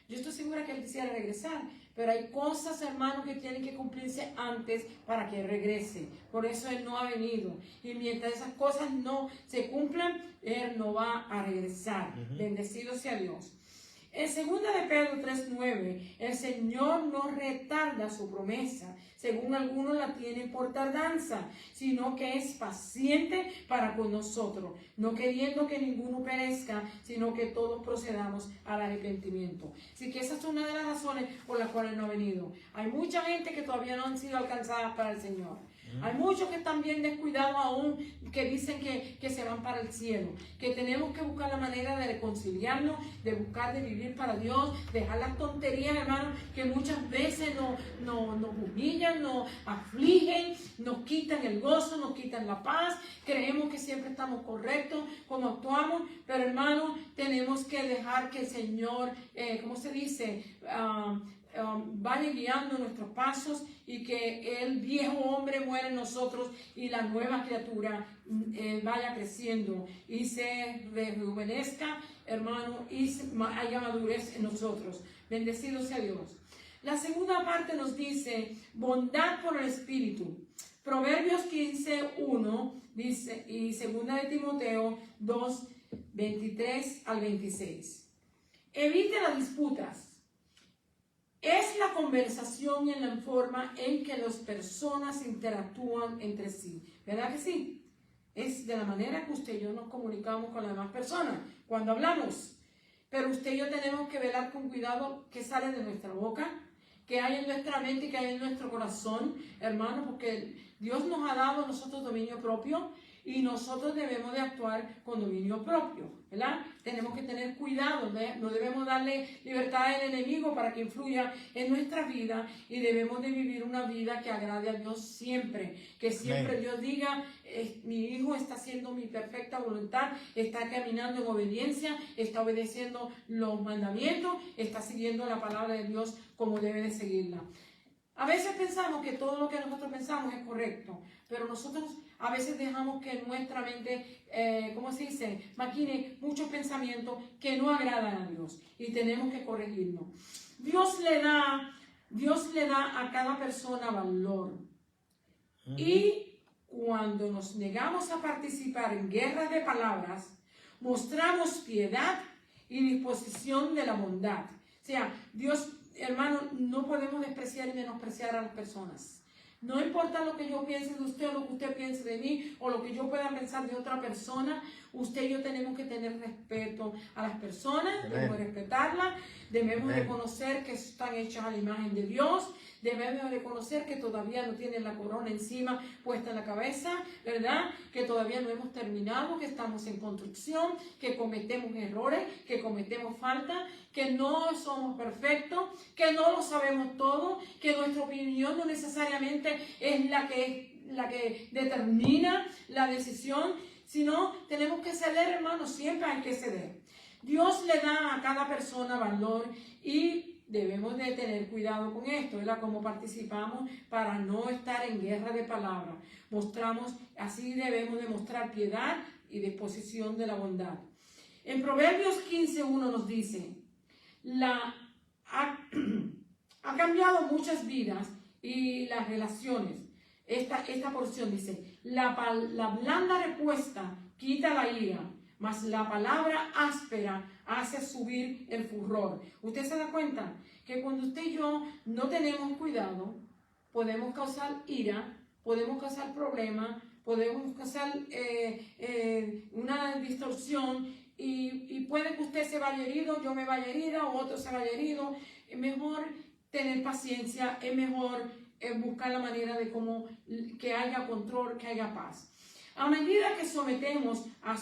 yo estoy segura que Él quisiera regresar. Pero hay cosas, hermano, que tienen que cumplirse antes para que regrese. Por eso Él no ha venido. Y mientras esas cosas no se cumplan, Él no va a regresar. Bendecido sea Dios. En 2 de Pedro 3:9, el Señor no retarda su promesa, según algunos la tienen por tardanza, sino que es paciente para con nosotros, no queriendo que ninguno perezca, sino que todos procedamos al arrepentimiento. Así que esa es una de las razones por las cuales no ha venido. Hay mucha gente que todavía no han sido alcanzadas para el Señor. Hay muchos que están bien descuidados aún, que dicen que se van para el cielo, que tenemos que buscar la manera de reconciliarnos, de buscar de vivir para Dios, dejar las tonterías, hermano, que muchas veces nos humillan, nos afligen, nos quitan el gozo, nos quitan la paz. Creemos que siempre estamos correctos como actuamos, pero hermano, tenemos que dejar que el Señor, ¿cómo se dice? Vaya guiando nuestros pasos y que el viejo hombre muera en nosotros y la nueva criatura vaya creciendo y se rejuvenezca, hermano, y haya madurez en nosotros. Bendecido sea Dios. La segunda parte nos dice bondad por el Espíritu. Proverbios 15:1 dice, y 2 de Timoteo 2:23 al 26. Evite las disputas. Es la conversación en la forma en que las personas interactúan entre sí. ¿Verdad que sí? Es de la manera que usted y yo nos comunicamos con las demás personas cuando hablamos. Pero usted y yo tenemos que velar con cuidado qué sale de nuestra boca, qué hay en nuestra mente y qué hay en nuestro corazón, hermano, porque Dios nos ha dado a nosotros dominio propio y nosotros debemos de actuar con dominio propio, ¿verdad? Tenemos que tener cuidado, no debemos darle libertad al enemigo para que influya en nuestra vida y debemos de vivir una vida que agrade a Dios siempre, que siempre Amén. Dios diga, mi hijo está haciendo mi perfecta voluntad, está caminando en obediencia, está obedeciendo los mandamientos, está siguiendo la palabra de Dios como debe de seguirla. A veces pensamos que todo lo que nosotros pensamos es correcto, pero nosotros a veces dejamos que nuestra mente, ¿cómo se dice?, maquine muchos pensamientos que no agradan a Dios y tenemos que corregirnos. Dios le da a cada persona valor. Y cuando nos negamos a participar en guerras de palabras, mostramos piedad y disposición de la bondad. O sea, Dios, hermano, no podemos despreciar y menospreciar a las personas. No importa lo que yo piense de usted o lo que usted piense de mí o lo que yo pueda pensar de otra persona, usted y yo tenemos que tener respeto a las personas, debemos respetarlas, debemos reconocer que están hechas a la imagen de Dios, debemos reconocer que todavía no tienen la corona encima puesta en la cabeza, ¿verdad? Que todavía no hemos terminado, que estamos en construcción, que cometemos errores, que cometemos faltas, que no somos perfectos, que no lo sabemos todo, que nuestra opinión no necesariamente es la que determina la decisión, sino tenemos que ceder, hermanos, siempre hay que ceder. Dios le da a cada persona valor y debemos de tener cuidado con esto, ¿verdad? Como participamos para no estar en guerra de palabras. Así debemos demostrar piedad y disposición de la bondad. En Proverbios 15:1 nos dice, ha cambiado muchas vidas y las relaciones. Esta porción dice, la blanda respuesta quita la ira, mas la palabra áspera hace subir el furor. ¿Usted se da cuenta que cuando usted y yo no tenemos cuidado, podemos causar ira, podemos causar problemas, podemos causar una distorsión y puede que usted se vaya herido, yo me vaya herida o otro se vaya herido? Es mejor tener paciencia, es mejor buscar la manera de cómo que haya control, que haya paz. A medida que sometemos a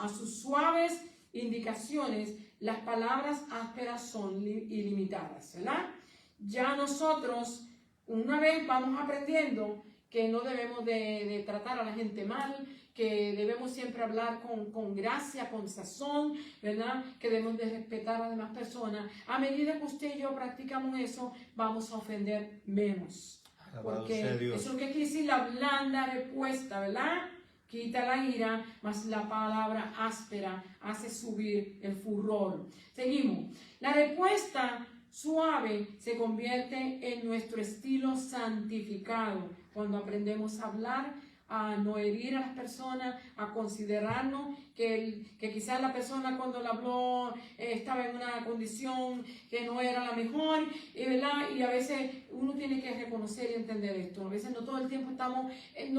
sus suaves indicaciones, las palabras ásperas son ilimitadas, ¿verdad? Ya nosotros, una vez vamos aprendiendo que no debemos de tratar a la gente mal, que debemos siempre hablar con gracia, con sazón, ¿verdad? Que debemos de respetar a las demás personas. A medida que usted y yo practicamos eso, vamos a ofender menos. Porque eso es lo que quiere decir la blanda respuesta, ¿verdad? Quita la ira, mas la palabra áspera hace subir el furor. Seguimos. La respuesta suave se convierte en nuestro estilo santificado cuando aprendemos a hablar, a no herir a las personas, a considerarnos que quizás la persona cuando le habló estaba en una condición que no era la mejor, ¿verdad? Y a veces uno tiene que reconocer y entender esto. A veces no todo el tiempo estamos en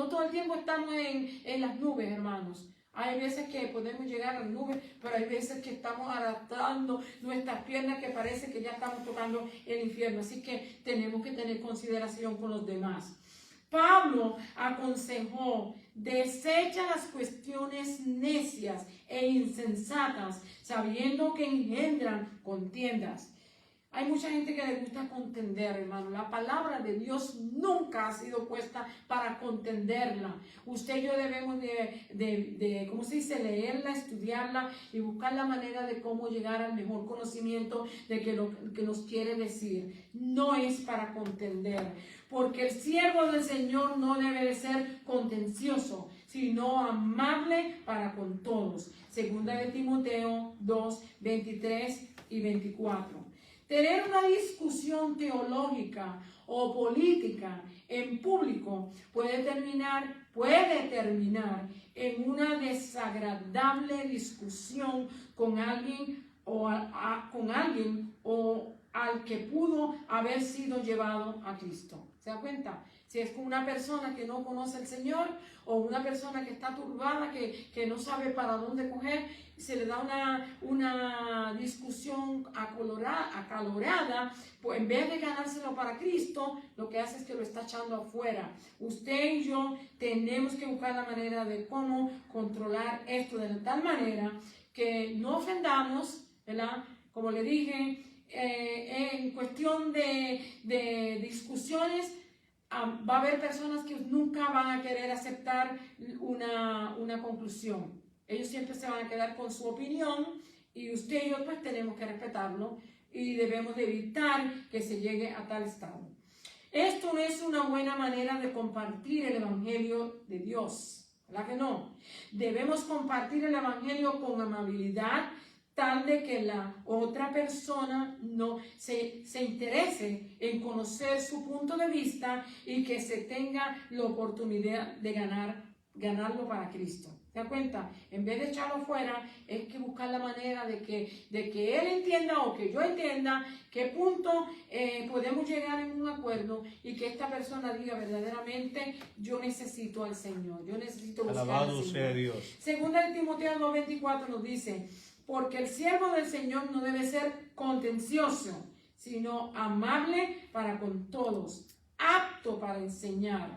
las nubes, hermanos. Hay veces que podemos llegar a las nubes, pero hay veces que estamos arrastrando nuestras piernas que parece que ya estamos tocando el infierno. Así que tenemos que tener consideración con los demás. Pablo aconsejó: desecha las cuestiones necias e insensatas, sabiendo que engendran contiendas. Hay mucha gente que le gusta contender, hermano. La palabra de Dios nunca ha sido puesta para contenderla. Usted y yo debemos ¿cómo se dice? Leerla, estudiarla y buscar la manera de cómo llegar al mejor conocimiento de lo que nos quiere decir. No es para contender, porque el siervo del Señor no debe de ser contencioso, sino amable para con todos. Segunda de Timoteo 2, 23 y 24. Tener una discusión teológica o política en público puede terminar en una desagradable discusión con alguien o al que pudo haber sido llevado a Cristo. ¿Se da cuenta? Si es con una persona que no conoce al Señor o una persona que está turbada, que no sabe para dónde coger, se le da una discusión acalorada, pues en vez de ganárselo para Cristo, lo que hace es que lo está echando afuera. Usted y yo tenemos que buscar la manera de cómo controlar esto de tal manera que no ofendamos, ¿verdad? Como le dije, en cuestión de discusiones, va a haber personas que nunca van a querer aceptar una conclusión. Ellos siempre se van a quedar con su opinión y usted y yo pues tenemos que respetarlo y debemos de evitar que se llegue a tal estado. Esto no es una buena manera de compartir el Evangelio de Dios, ¿verdad que no? Debemos compartir el Evangelio con amabilidad, tal de que la otra persona no se interese en conocer su punto de vista y que se tenga la oportunidad de ganarlo para Cristo. ¿Se da cuenta? En vez de echarlo fuera, es que buscar la manera de que él entienda o que yo entienda qué punto podemos llegar en un acuerdo y que esta persona diga verdaderamente: yo necesito al Señor, yo necesito buscar al Señor. Alabado sea Dios. Segunda de Timoteo 2:24 nos dice: porque el siervo del Señor no debe ser contencioso, sino amable para con todos, apto para enseñar,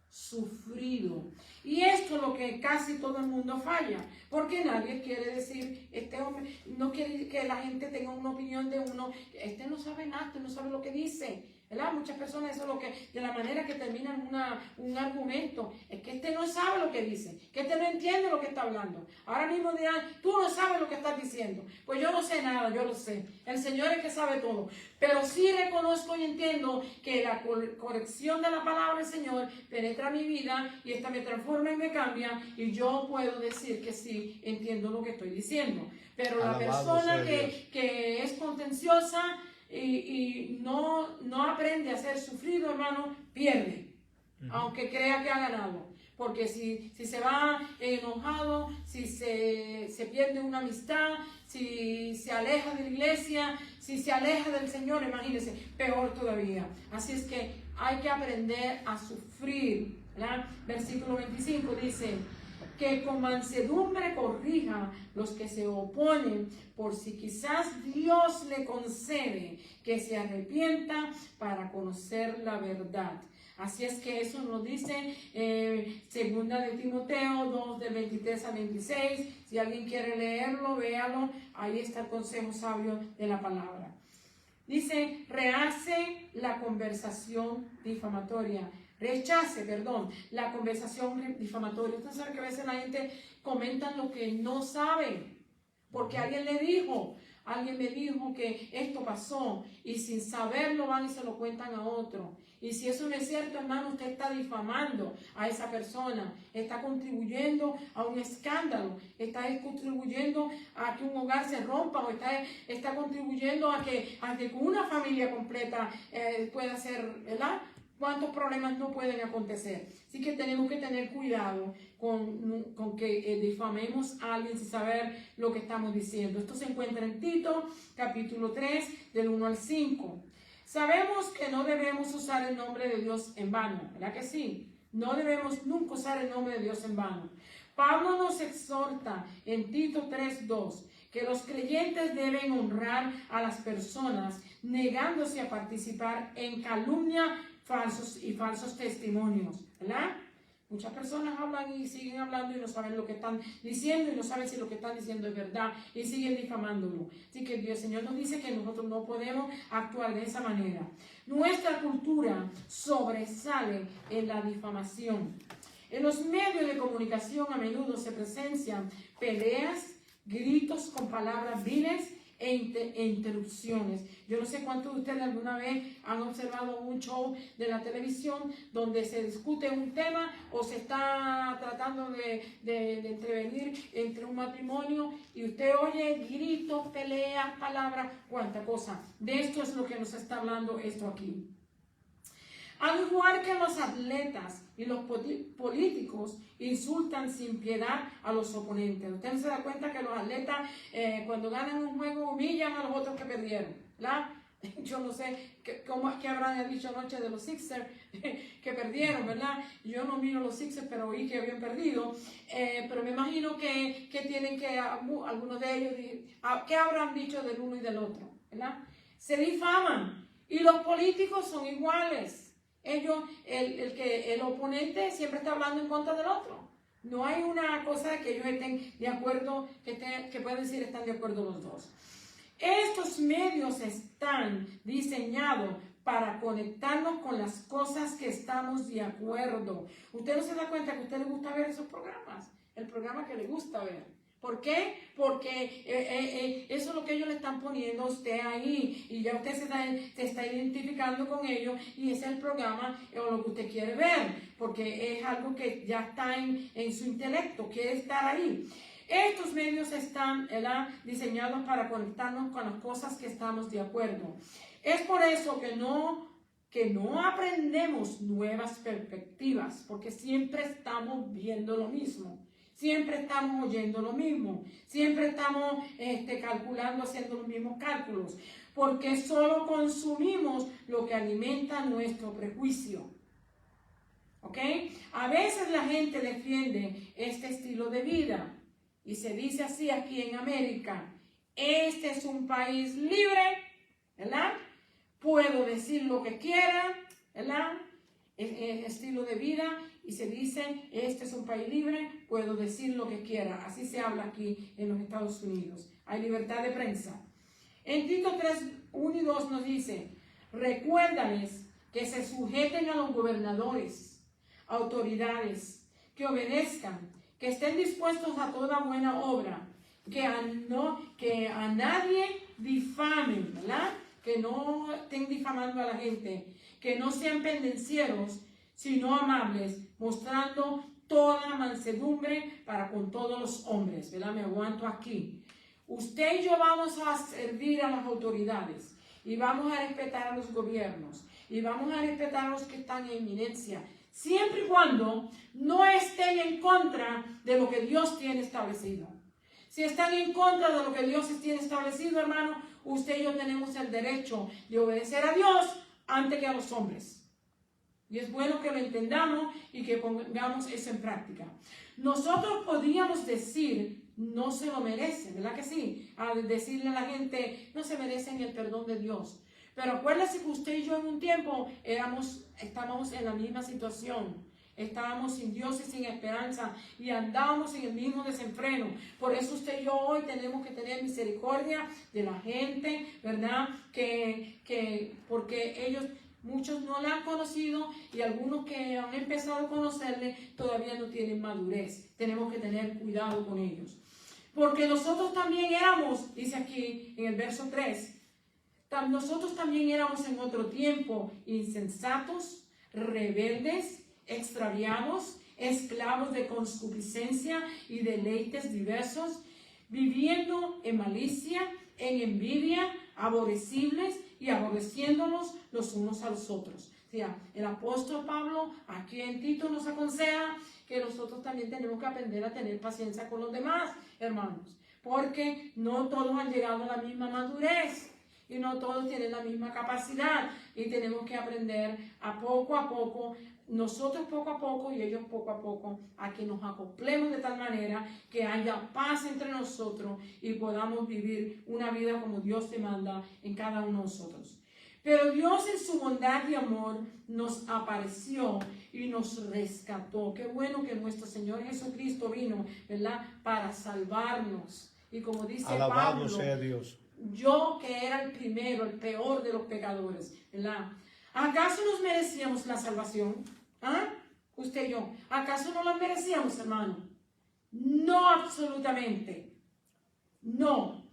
sufrido. Y esto es lo que casi todo el mundo falla, porque nadie quiere decir: este hombre no quiere que la gente tenga una opinión de uno, este no sabe nada, este no sabe lo que dice, ¿verdad? Muchas personas, eso es lo que, de la manera que terminan un argumento, es que este no sabe lo que dice, que este no entiende lo que está hablando. Ahora mismo dirán: tú no sabes lo que estás diciendo. Pues yo no sé nada, yo lo sé. El Señor es el que sabe todo. Pero sí reconozco y entiendo que la corrección de la palabra del Señor penetra mi vida y esta me transforma y me cambia, y yo puedo decir que sí, entiendo lo que estoy diciendo. Pero la persona que es contenciosa y no aprende a ser sufrido, hermano, pierde, aunque crea que ha ganado. Porque si se va enojado, si se pierde una amistad, si se aleja de la iglesia, si se aleja del Señor, imagínense, peor todavía. Así es que hay que aprender a sufrir, ¿verdad? Versículo 25 dice: que con mansedumbre corrija los que se oponen, por si quizás Dios le concede que se arrepienta para conocer la verdad. Así es que eso nos dice segunda de Timoteo 2, del 23 al 26. Si alguien quiere leerlo, véalo. Ahí está el consejo sabio de la palabra. Dice: rechace la conversación difamatoria. La conversación difamatoria. Usted sabe que a veces la gente comenta lo que no sabe, porque alguien me dijo que esto pasó, y sin saberlo van y se lo cuentan a otro. Y si eso no es cierto, hermano, usted está difamando a esa persona, está contribuyendo a un escándalo, está contribuyendo a que un hogar se rompa, o está contribuyendo a que una familia completa pueda ser, ¿verdad? ¿Cuántos problemas no pueden acontecer? Así que tenemos que tener cuidado con que difamemos a alguien sin saber lo que estamos diciendo. Esto se encuentra en Tito, capítulo 3, del 1 al 5. Sabemos que no debemos usar el nombre de Dios en vano, ¿verdad que sí? No debemos nunca usar el nombre de Dios en vano, Pablo nos exhorta en Tito 3:2 que los creyentes deben honrar a las personas, negándose a participar en calumnia, falsos testimonios, ¿verdad? Muchas personas hablan y siguen hablando y no saben lo que están diciendo y no saben si lo que están diciendo es verdad y siguen difamándolo. Así que el Señor nos dice que nosotros no podemos actuar de esa manera. Nuestra cultura sobresale en la difamación. En los medios de comunicación a menudo se presencian peleas, gritos con palabras viles e interrupciones. Yo no sé cuántos de ustedes alguna vez han observado un show de la televisión donde se discute un tema o se está tratando de intervenir entre un matrimonio y usted oye gritos, peleas, palabras, cuánta cosa. De esto es lo que nos está hablando esto aquí. Al igual que los atletas y los políticos insultan sin piedad a los oponentes. Usted se da cuenta que los atletas cuando ganan un juego humillan a los otros que perdieron, ¿verdad? Yo no sé qué habrán dicho anoche de los Sixers que perdieron, ¿verdad? Yo no miro los Sixers, pero oí que habían perdido. Pero me imagino que tienen que, algunos de ellos, ¿qué habrán dicho del uno y del otro? ¿Verdad? Se difaman. Y los políticos son iguales. Ellos, el oponente siempre está hablando en contra del otro. No hay una cosa que ellos estén de acuerdo, que pueden decir están de acuerdo los dos. Estos medios están diseñados para conectarnos con las cosas que estamos de acuerdo. Usted no se da cuenta que a usted le gusta ver esos programas, el programa que le gusta ver. ¿Por qué? Porque eso es lo que ellos le están poniendo a usted ahí y ya usted se está identificando con ellos y ese es el programa o lo que usted quiere ver, porque es algo que ya está en su intelecto, quiere estar ahí. Estos medios están diseñados para conectarnos con las cosas que estamos de acuerdo. Es por eso que no aprendemos nuevas perspectivas, porque siempre estamos viendo lo mismo. Siempre estamos oyendo lo mismo, siempre estamos calculando, haciendo los mismos cálculos, porque solo consumimos lo que alimenta nuestro prejuicio. ¿Ok? A veces la gente defiende este estilo de vida y se dice así aquí en América, este es un país libre, ¿verdad? Puedo decir lo que quiera, ¿verdad? Estilo de vida. Y se dice, este es un país libre, puedo decir lo que quiera. Así se habla aquí en los Estados Unidos. Hay libertad de prensa. En Tito 3:1 y 2 nos dice, recuérdales que se sujeten a los gobernadores, autoridades, que obedezcan, que estén dispuestos a toda buena obra, que a nadie difamen, ¿verdad? Que no estén difamando a la gente, que no sean pendencieros, sino amables, mostrando toda mansedumbre para con todos los hombres, ¿verdad? Me aguanto aquí. Usted y yo vamos a servir a las autoridades y vamos a respetar a los gobiernos y vamos a respetar a los que están en eminencia, siempre y cuando no estén en contra de lo que Dios tiene establecido. Si están en contra de lo que Dios tiene establecido, hermano, usted y yo tenemos el derecho de obedecer a Dios antes que a los hombres. Y es bueno que lo entendamos y que pongamos eso en práctica. Nosotros podríamos decir, no se lo merecen, ¿verdad que sí? Al decirle a la gente, no se merecen el perdón de Dios. Pero acuérdese que usted y yo en un tiempo estábamos en la misma situación. Estábamos sin Dios y sin esperanza y andábamos en el mismo desenfreno. Por eso usted y yo hoy tenemos que tener misericordia de la gente, ¿verdad? Porque ellos... Muchos no la han conocido y algunos que han empezado a conocerle todavía no tienen madurez. Tenemos que tener cuidado con ellos. Porque nosotros también éramos, dice aquí en el verso 3, nosotros también éramos en otro tiempo insensatos, rebeldes, extraviados, esclavos de concupiscencia y deleites diversos, viviendo en malicia, en envidia, aborrecibles y aborreciéndonos los unos a los otros. O sea, el apóstol Pablo aquí en Tito nos aconseja que nosotros también tenemos que aprender a tener paciencia con los demás, hermanos, porque no todos han llegado a la misma madurez y no todos tienen la misma capacidad y tenemos que aprender a poco nosotros poco a poco y ellos poco a poco, a que nos acoplemos de tal manera que haya paz entre nosotros y podamos vivir una vida como Dios te manda en cada uno de nosotros. Pero Dios en su bondad y amor nos apareció y nos rescató. Qué bueno que nuestro Señor Jesucristo vino, ¿verdad? Para salvarnos. Y como dice Alabado Pablo, sea Dios. yo que era el primero, el peor de los pecadores, ¿verdad? ¿Acaso nos merecíamos la salvación? ¿Ah? Usted y yo. ¿Acaso no la merecíamos, hermano? No, absolutamente. No.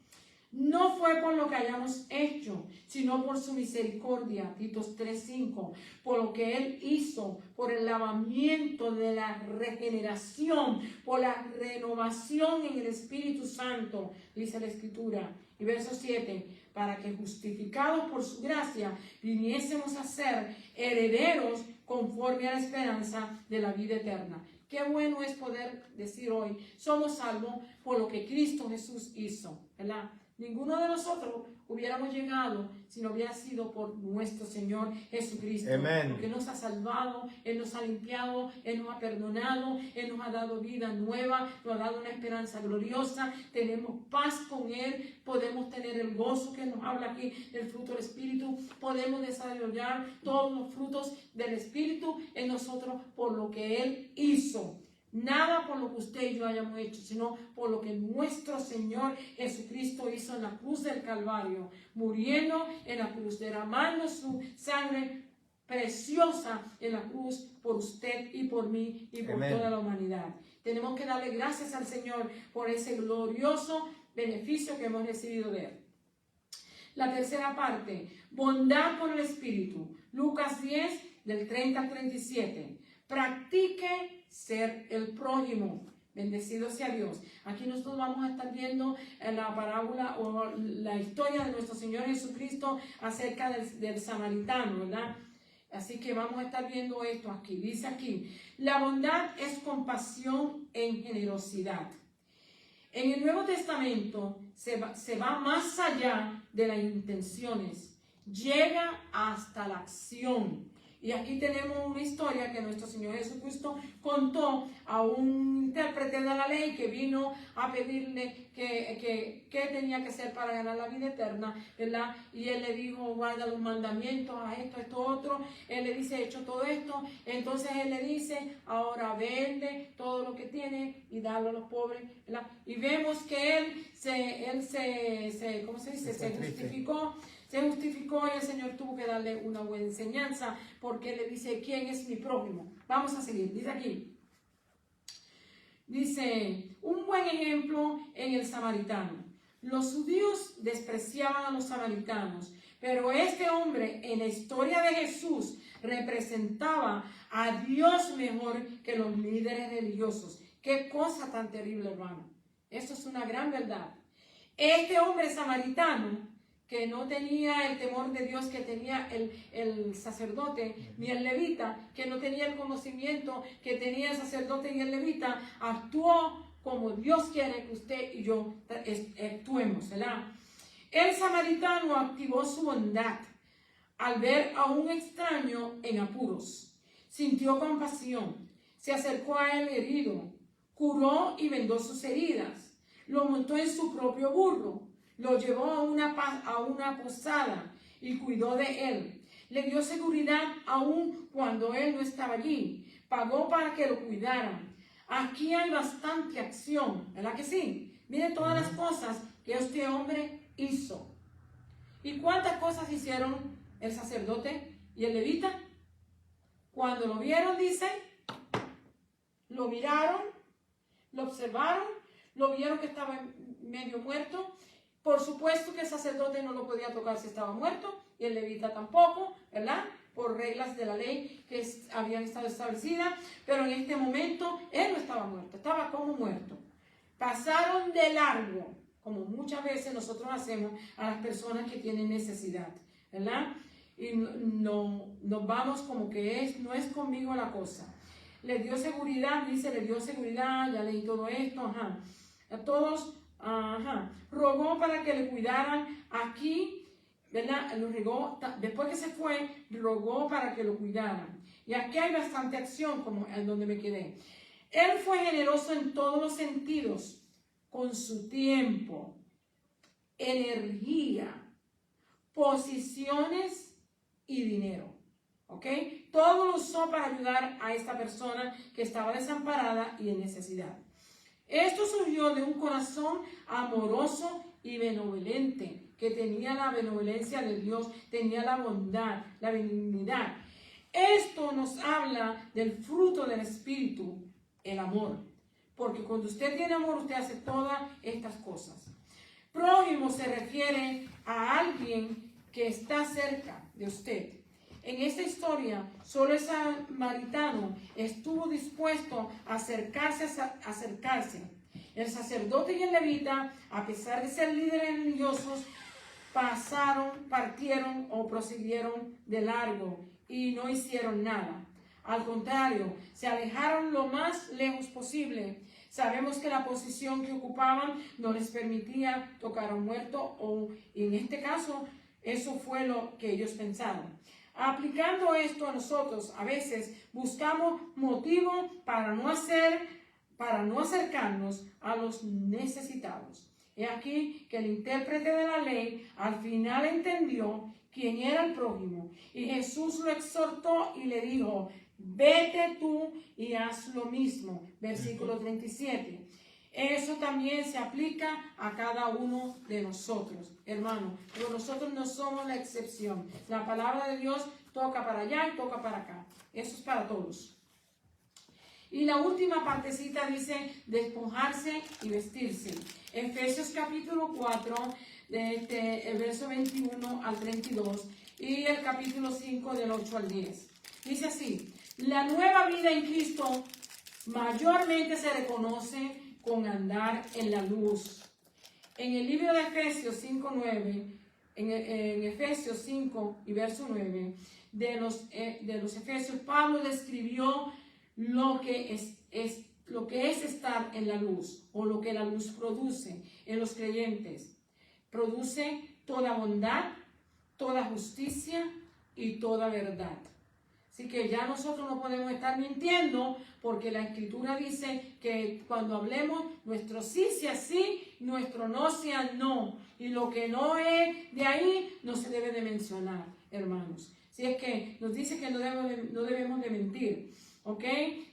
No fue por lo que hayamos hecho, sino por su misericordia, Titos 3:5, por lo que Él hizo, por el lavamiento de la regeneración, por la renovación en el Espíritu Santo, dice la Escritura. Y verso 7, para que justificados por su gracia viniésemos a ser herederos conforme a la esperanza de la vida eterna. Qué bueno es poder decir hoy, somos salvos por lo que Cristo Jesús hizo, ¿verdad? Ninguno de nosotros hubiéramos llegado si no hubiera sido por nuestro Señor Jesucristo. Amén. Porque nos ha salvado, Él nos ha limpiado, Él nos ha perdonado, Él nos ha dado vida nueva, nos ha dado una esperanza gloriosa, tenemos paz con Él, podemos tener el gozo que nos habla aquí del fruto del Espíritu, podemos desarrollar todos los frutos del Espíritu en nosotros por lo que Él hizo. Nada por lo que usted y yo hayamos hecho, sino por lo que nuestro Señor Jesucristo hizo en la cruz del Calvario, muriendo en la cruz, derramando su sangre preciosa en la cruz por usted y por mí y por Amén. toda la humanidad. Tenemos que darle gracias al Señor por ese glorioso beneficio que hemos recibido de Él. La tercera parte, bondad por el Espíritu. Lucas 10, del 30 al 37. Practique ser el prójimo. Bendecido sea Dios. Aquí nosotros vamos a estar viendo la parábola o la historia de nuestro Señor Jesucristo acerca del samaritano, ¿verdad? Así que vamos a estar viendo esto aquí. Dice aquí, la bondad es compasión en generosidad. En el Nuevo Testamento se va más allá de las intenciones, llega hasta la acción. Y aquí tenemos una historia que nuestro Señor Jesucristo contó a un intérprete de la ley que vino a pedirle que tenía que hacer para ganar la vida eterna, ¿verdad? Y él le dijo, guarda los mandamientos, a esto, otro. Él le dice, he hecho todo esto. Entonces él le dice, ahora vende todo lo que tiene y dalo a los pobres, ¿verdad? Y vemos que él se ¿cómo se dice? Se justificó. Se justificó y el Señor tuvo que darle una buena enseñanza porque le dice, ¿quién es mi prójimo? Vamos a seguir, dice aquí. Dice, un buen ejemplo en el samaritano. Los judíos despreciaban a los samaritanos, pero este hombre en la historia de Jesús representaba a Dios mejor que los líderes religiosos. Qué cosa tan terrible, hermano. Esto es una gran verdad. Este hombre samaritano que no tenía el temor de Dios que tenía el sacerdote ni el levita, que no tenía el conocimiento que tenía el sacerdote y el levita, actuó como Dios quiere que usted y yo actuemos, ¿verdad? El samaritano activó su bondad al ver a un extraño en apuros. Sintió compasión, se acercó a él herido, curó y vendó sus heridas, lo montó en su propio burro, lo llevó a una posada y cuidó de él. Le dio seguridad aún cuando él no estaba allí. Pagó para que lo cuidaran. Aquí hay bastante acción, ¿verdad que sí? Miren todas las cosas que este hombre hizo. ¿Y cuántas cosas hicieron el sacerdote y el levita? Cuando lo vieron, dice, lo miraron, lo observaron, lo vieron que estaba medio muerto. Por supuesto que el sacerdote no lo podía tocar si estaba muerto, y el levita tampoco, ¿verdad? Por reglas de la ley que habían estado establecidas, pero en este momento él no estaba muerto, estaba como muerto. Pasaron de largo, como muchas veces nosotros hacemos a las personas que tienen necesidad, ¿verdad? Y nos vamos como que no es conmigo la cosa. Le dio seguridad, dice, le dio seguridad, ya leí todo esto, ajá. A todos, ajá. Rogó para que le cuidaran. Aquí ¿verdad? Lo regó, después que se fue, rogó para que lo cuidaran. Y aquí hay bastante acción, como en donde me quedé. Él fue generoso en todos los sentidos, con su tiempo, energía, posiciones y dinero. ¿Ok? Todo lo usó para ayudar a esta persona que estaba desamparada y en necesidad. Esto surgió de un corazón amoroso y benevolente, que tenía la benevolencia de Dios, tenía la bondad, la benignidad. Esto nos habla del fruto del Espíritu, el amor. Porque cuando usted tiene amor, usted hace todas estas cosas. Prójimo se refiere a alguien que está cerca de usted. En esta historia, solo el samaritano estuvo dispuesto a acercarse. El sacerdote y el levita, a pesar de ser líderes religiosos, partieron o prosiguieron de largo y no hicieron nada. Al contrario, se alejaron lo más lejos posible. Sabemos que la posición que ocupaban no les permitía tocar a un muerto, o en este caso, eso fue lo que ellos pensaron. Aplicando esto a nosotros, a veces buscamos motivo para no acercarnos a los necesitados. He aquí que el intérprete de la ley al final entendió quién era el prójimo, y Jesús lo exhortó y le dijo: vete tú y haz lo mismo. Versículo 37. Eso también se aplica a cada uno de nosotros, hermanos. Pero nosotros no somos la excepción. La palabra de Dios toca para allá y toca para acá. Eso es para todos. Y la última partecita dice despojarse y vestirse. Efesios capítulo 4, el verso 21 al 32, y el capítulo 5 del 8 al 10. Dice así: la nueva vida en Cristo mayormente se reconoce con andar en la luz. En el libro de Efesios 5:9, en Efesios 5 y verso 9, de los Efesios, Pablo describió lo que es estar en la luz, o lo que la luz produce en los creyentes. Produce toda bondad, toda justicia y toda verdad. Así que ya nosotros no podemos estar mintiendo, porque la Escritura dice que cuando hablemos, nuestro sí sea sí, nuestro no sea no. Y lo que no es de ahí no se debe de mencionar, hermanos. Si es que nos dice que no debemos de mentir, ¿ok?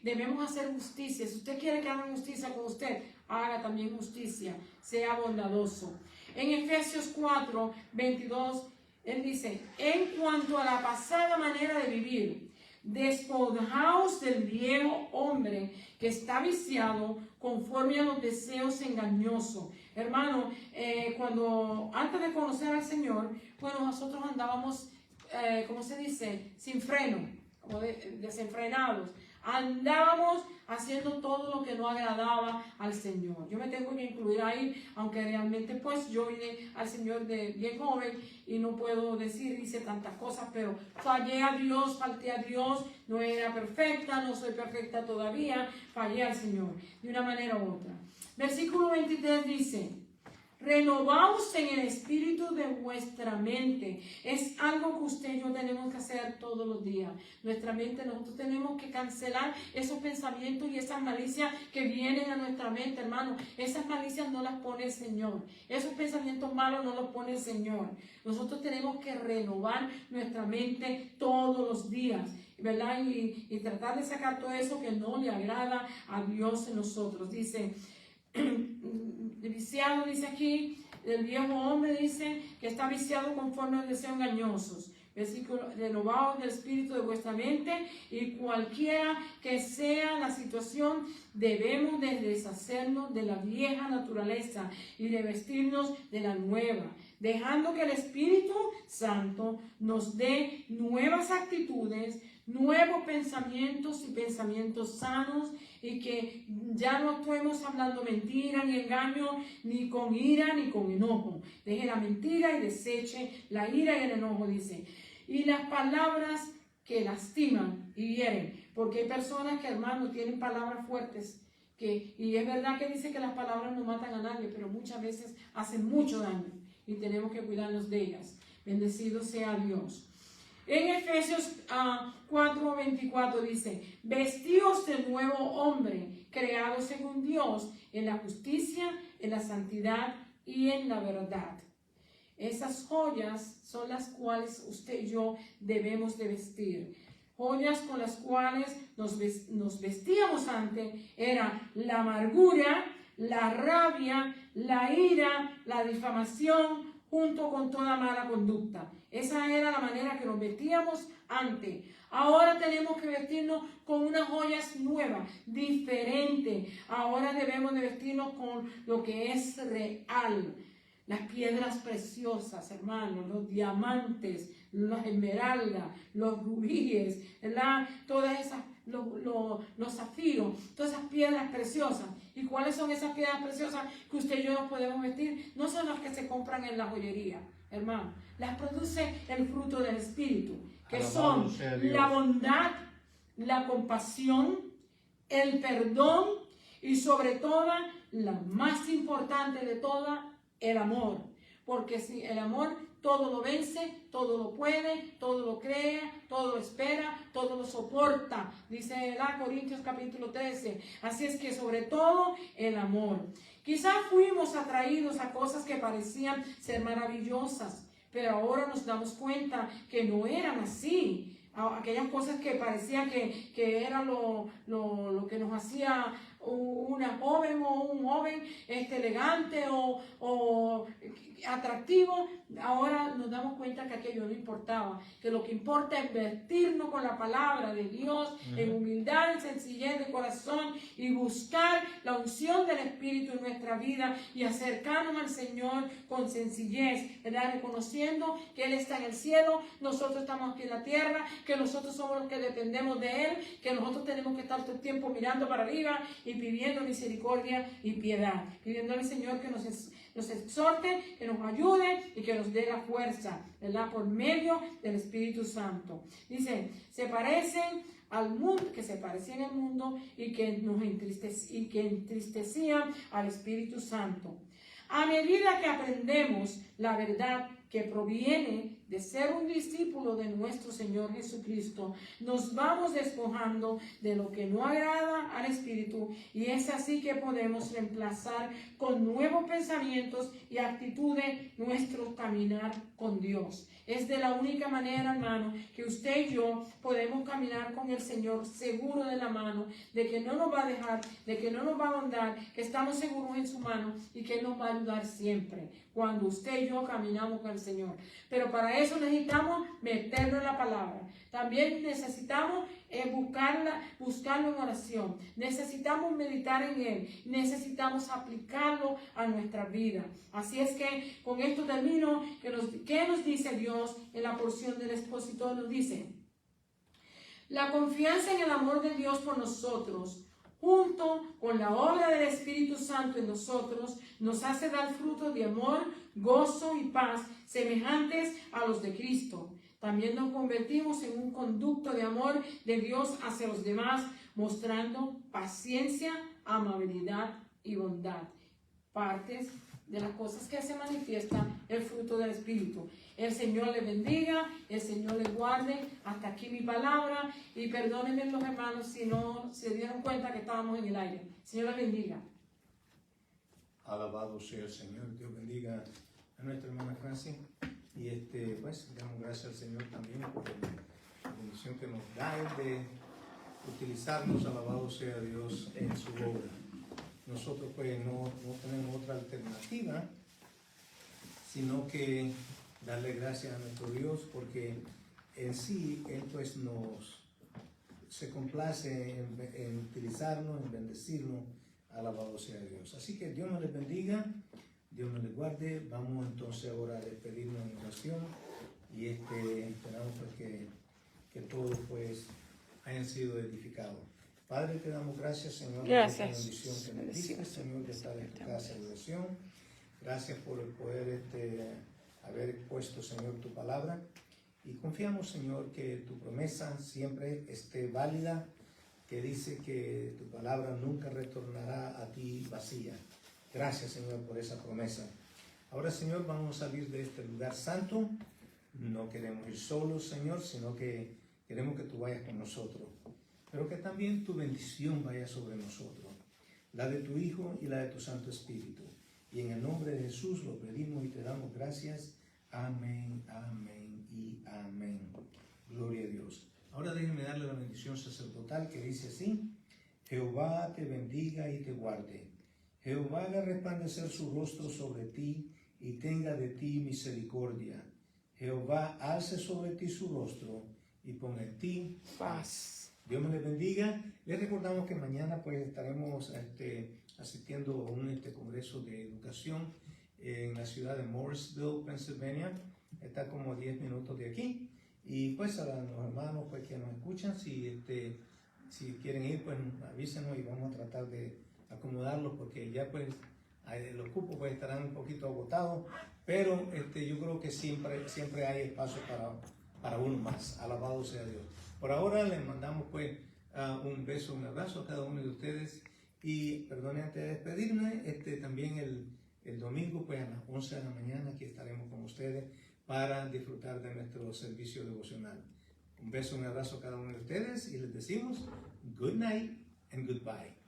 Debemos hacer justicia. Si usted quiere que hagan justicia con usted, haga también justicia. Sea bondadoso. En Efesios 4, 22, él dice: en cuanto a la pasada manera de vivir, despojaos del viejo hombre que está viciado conforme a los deseos engañosos. Hermano, antes de conocer al Señor, bueno, nosotros andábamos, ¿cómo se dice? Sin freno, como desenfrenados. Andábamos haciendo todo lo que no agradaba al Señor. Yo me tengo que incluir ahí, aunque realmente pues yo vine al Señor de bien joven y no puedo hice tantas cosas, pero fallé a Dios, falté a Dios, no era perfecta, no soy perfecta todavía, fallé al Señor de una manera u otra. Versículo 23 dice: renovaos en el espíritu de vuestra mente. Es algo que usted y yo tenemos que hacer todos los días. Nuestra mente, nosotros tenemos que cancelar esos pensamientos y esas malicias que vienen a nuestra mente, hermano. Esas malicias no las pone el Señor. Esos pensamientos malos no los pone el Señor. Nosotros tenemos que renovar nuestra mente todos los días, ¿verdad? Y tratar de sacar todo eso que no le agrada a Dios en nosotros. Dice, viciado, dice aquí, el viejo hombre dice que está viciado conforme al deseo engañosos. Versículo: renovaos del espíritu de vuestra mente, y cualquiera que sea la situación, debemos de deshacernos de la vieja naturaleza y de vestirnos de la nueva, dejando que el Espíritu Santo nos dé nuevas actitudes, nuevos pensamientos y pensamientos sanos, y que ya no estemos hablando mentira ni engaño, ni con ira ni con enojo. Deje la mentira y deseche la ira y el enojo, dice. Y las palabras que lastiman y hieren, porque hay personas que, hermanos, tienen palabras fuertes, y es verdad que dice que las palabras no matan a nadie, pero muchas veces hacen mucho daño y tenemos que cuidarnos de ellas. Bendecido sea Dios. En Efesios 4:24 dice, vestíos de nuevo hombre, creado según Dios, en la justicia, en la santidad y en la verdad. Esas joyas son las cuales usted y yo debemos de vestir. Joyas con las cuales nos vestíamos antes era la amargura, la rabia, la ira, la difamación, junto con toda mala conducta. Esa era la manera que nos vestíamos antes. Ahora tenemos que vestirnos con unas joyas nuevas, diferentes. Ahora debemos de vestirnos con lo que es real. Las piedras preciosas, hermanos, los diamantes, las esmeraldas, los rubíes, ¿verdad? Todas esas, los zafiros, todas esas piedras preciosas. ¿Y cuáles son esas piedras preciosas que usted y yo nos podemos vestir? No son las que se compran en la joyería, hermano. Las produce el fruto del Espíritu, que son la bondad, la compasión, el perdón y sobre todo, la más importante de todas, el amor. Porque si el amor todo lo vence, todo lo puede, todo lo cree, todo lo espera, todo lo soporta, dice Corintios capítulo 13. Así es que sobre todo el amor. Quizás fuimos atraídos a cosas que parecían ser maravillosas, pero ahora nos damos cuenta que no eran así. Aquellas cosas que parecían que era lo que nos hacía una joven o un joven elegante o atractivo, ahora nos damos cuenta que aquello no importaba, que lo que importa es vestirnos con la palabra de Dios en humildad, en sencillez de corazón y buscar la unción del Espíritu en nuestra vida y acercarnos al Señor con sencillez, ¿verdad? Reconociendo que Él está en el cielo, nosotros estamos aquí en la tierra, que nosotros somos los que dependemos de Él, que nosotros tenemos que estar todo el tiempo mirando para arriba y pidiendo misericordia y piedad, pidiéndole al Señor que nos exhorte, que nos ayude y que nos dé la fuerza, ¿verdad? Por medio del Espíritu Santo. Dice, se parecen al mundo, que se parecían al mundo y que nos entristecían al Espíritu Santo. A medida que aprendemos la verdad que proviene de ser un discípulo de nuestro Señor Jesucristo, nos vamos despojando de lo que no agrada al Espíritu, y es así que podemos reemplazar con nuevos pensamientos y actitudes nuestro caminar con Dios. Es de la única manera, hermano, que usted y yo podemos caminar con el Señor seguro de la mano, de que no nos va a dejar, de que no nos va a abandonar, que estamos seguros en su mano y que Él nos va a ayudar siempre cuando usted y yo caminamos con el Señor. Pero para eso necesitamos meterlo en la palabra. También necesitamos buscarlo en oración. Necesitamos meditar en Él. Necesitamos aplicarlo a nuestra vida. Así es que con esto termino. ¿Qué nos dice Dios en la porción del expositor? Nos dice: la confianza en el amor de Dios por nosotros, junto con la obra del Espíritu Santo en nosotros, nos hace dar frutos de amor, gozo y paz semejantes a los de Cristo. También nos convertimos en un conducto de amor de Dios hacia los demás, mostrando paciencia, amabilidad y bondad. Partes de las cosas que se manifiestan el fruto del Espíritu. El Señor le bendiga, el Señor le guarde. Hasta aquí mi palabra, y perdónenme los hermanos si no se dieron cuenta que estábamos en el aire. El Señor le bendiga. Alabado sea el Señor. Dios bendiga a nuestra hermana Francis. Y pues damos gracias al Señor también por la bendición que nos da de utilizarnos. Alabado sea Dios en su obra. Nosotros pues no tenemos otra alternativa sino que darle gracias a nuestro Dios, porque en sí Él pues se complace en utilizarnos, en bendecirnos. Alabado sea Dios. Así que Dios nos les bendiga, Dios nos les guarde. Vamos entonces ahora a despedirnos en oración y esperamos pues que todos pues hayan sido edificados. Padre, te damos gracias, Señor, gracias por esta bendición que nos diste, Señor, de estar en tu casa de oración. Gracias por el poder haber expuesto, Señor, tu palabra. Y confiamos, Señor, que tu promesa siempre esté válida, que dice que tu palabra nunca retornará a ti vacía. Gracias, Señor, por esa promesa. Ahora, Señor, vamos a salir de este lugar santo, No queremos ir solos, Señor, sino que queremos que tú vayas con nosotros. Pero que también tu bendición vaya sobre nosotros, la de tu Hijo y la de tu Santo Espíritu. Y en el nombre de Jesús lo pedimos y te damos gracias. Amén, amén y amén. Gloria a Dios. Ahora déjenme darle la bendición sacerdotal que dice así: Jehová te bendiga y te guarde. Jehová haga resplandecer su rostro sobre ti y tenga de ti misericordia. Jehová alce sobre ti su rostro y ponga en ti paz. Dios me les bendiga. Les recordamos que mañana pues estaremos asistiendo a un congreso de educación en la ciudad de Morrisville, Pennsylvania. Está como 10 minutos de aquí. Y pues a los hermanos pues que nos escuchan, si quieren ir, pues avísenos y vamos a tratar de acomodarlos, porque ya pues los cupos pues estarán un poquito agotados, pero yo creo que siempre hay espacio para uno más. Alabado sea Dios. Por ahora les mandamos pues un beso, un abrazo a cada uno de ustedes, y perdonen antes de despedirme, también el domingo pues a las 11 de la mañana aquí estaremos con ustedes para disfrutar de nuestro servicio devocional. Un beso, un abrazo a cada uno de ustedes y les decimos good night and goodbye.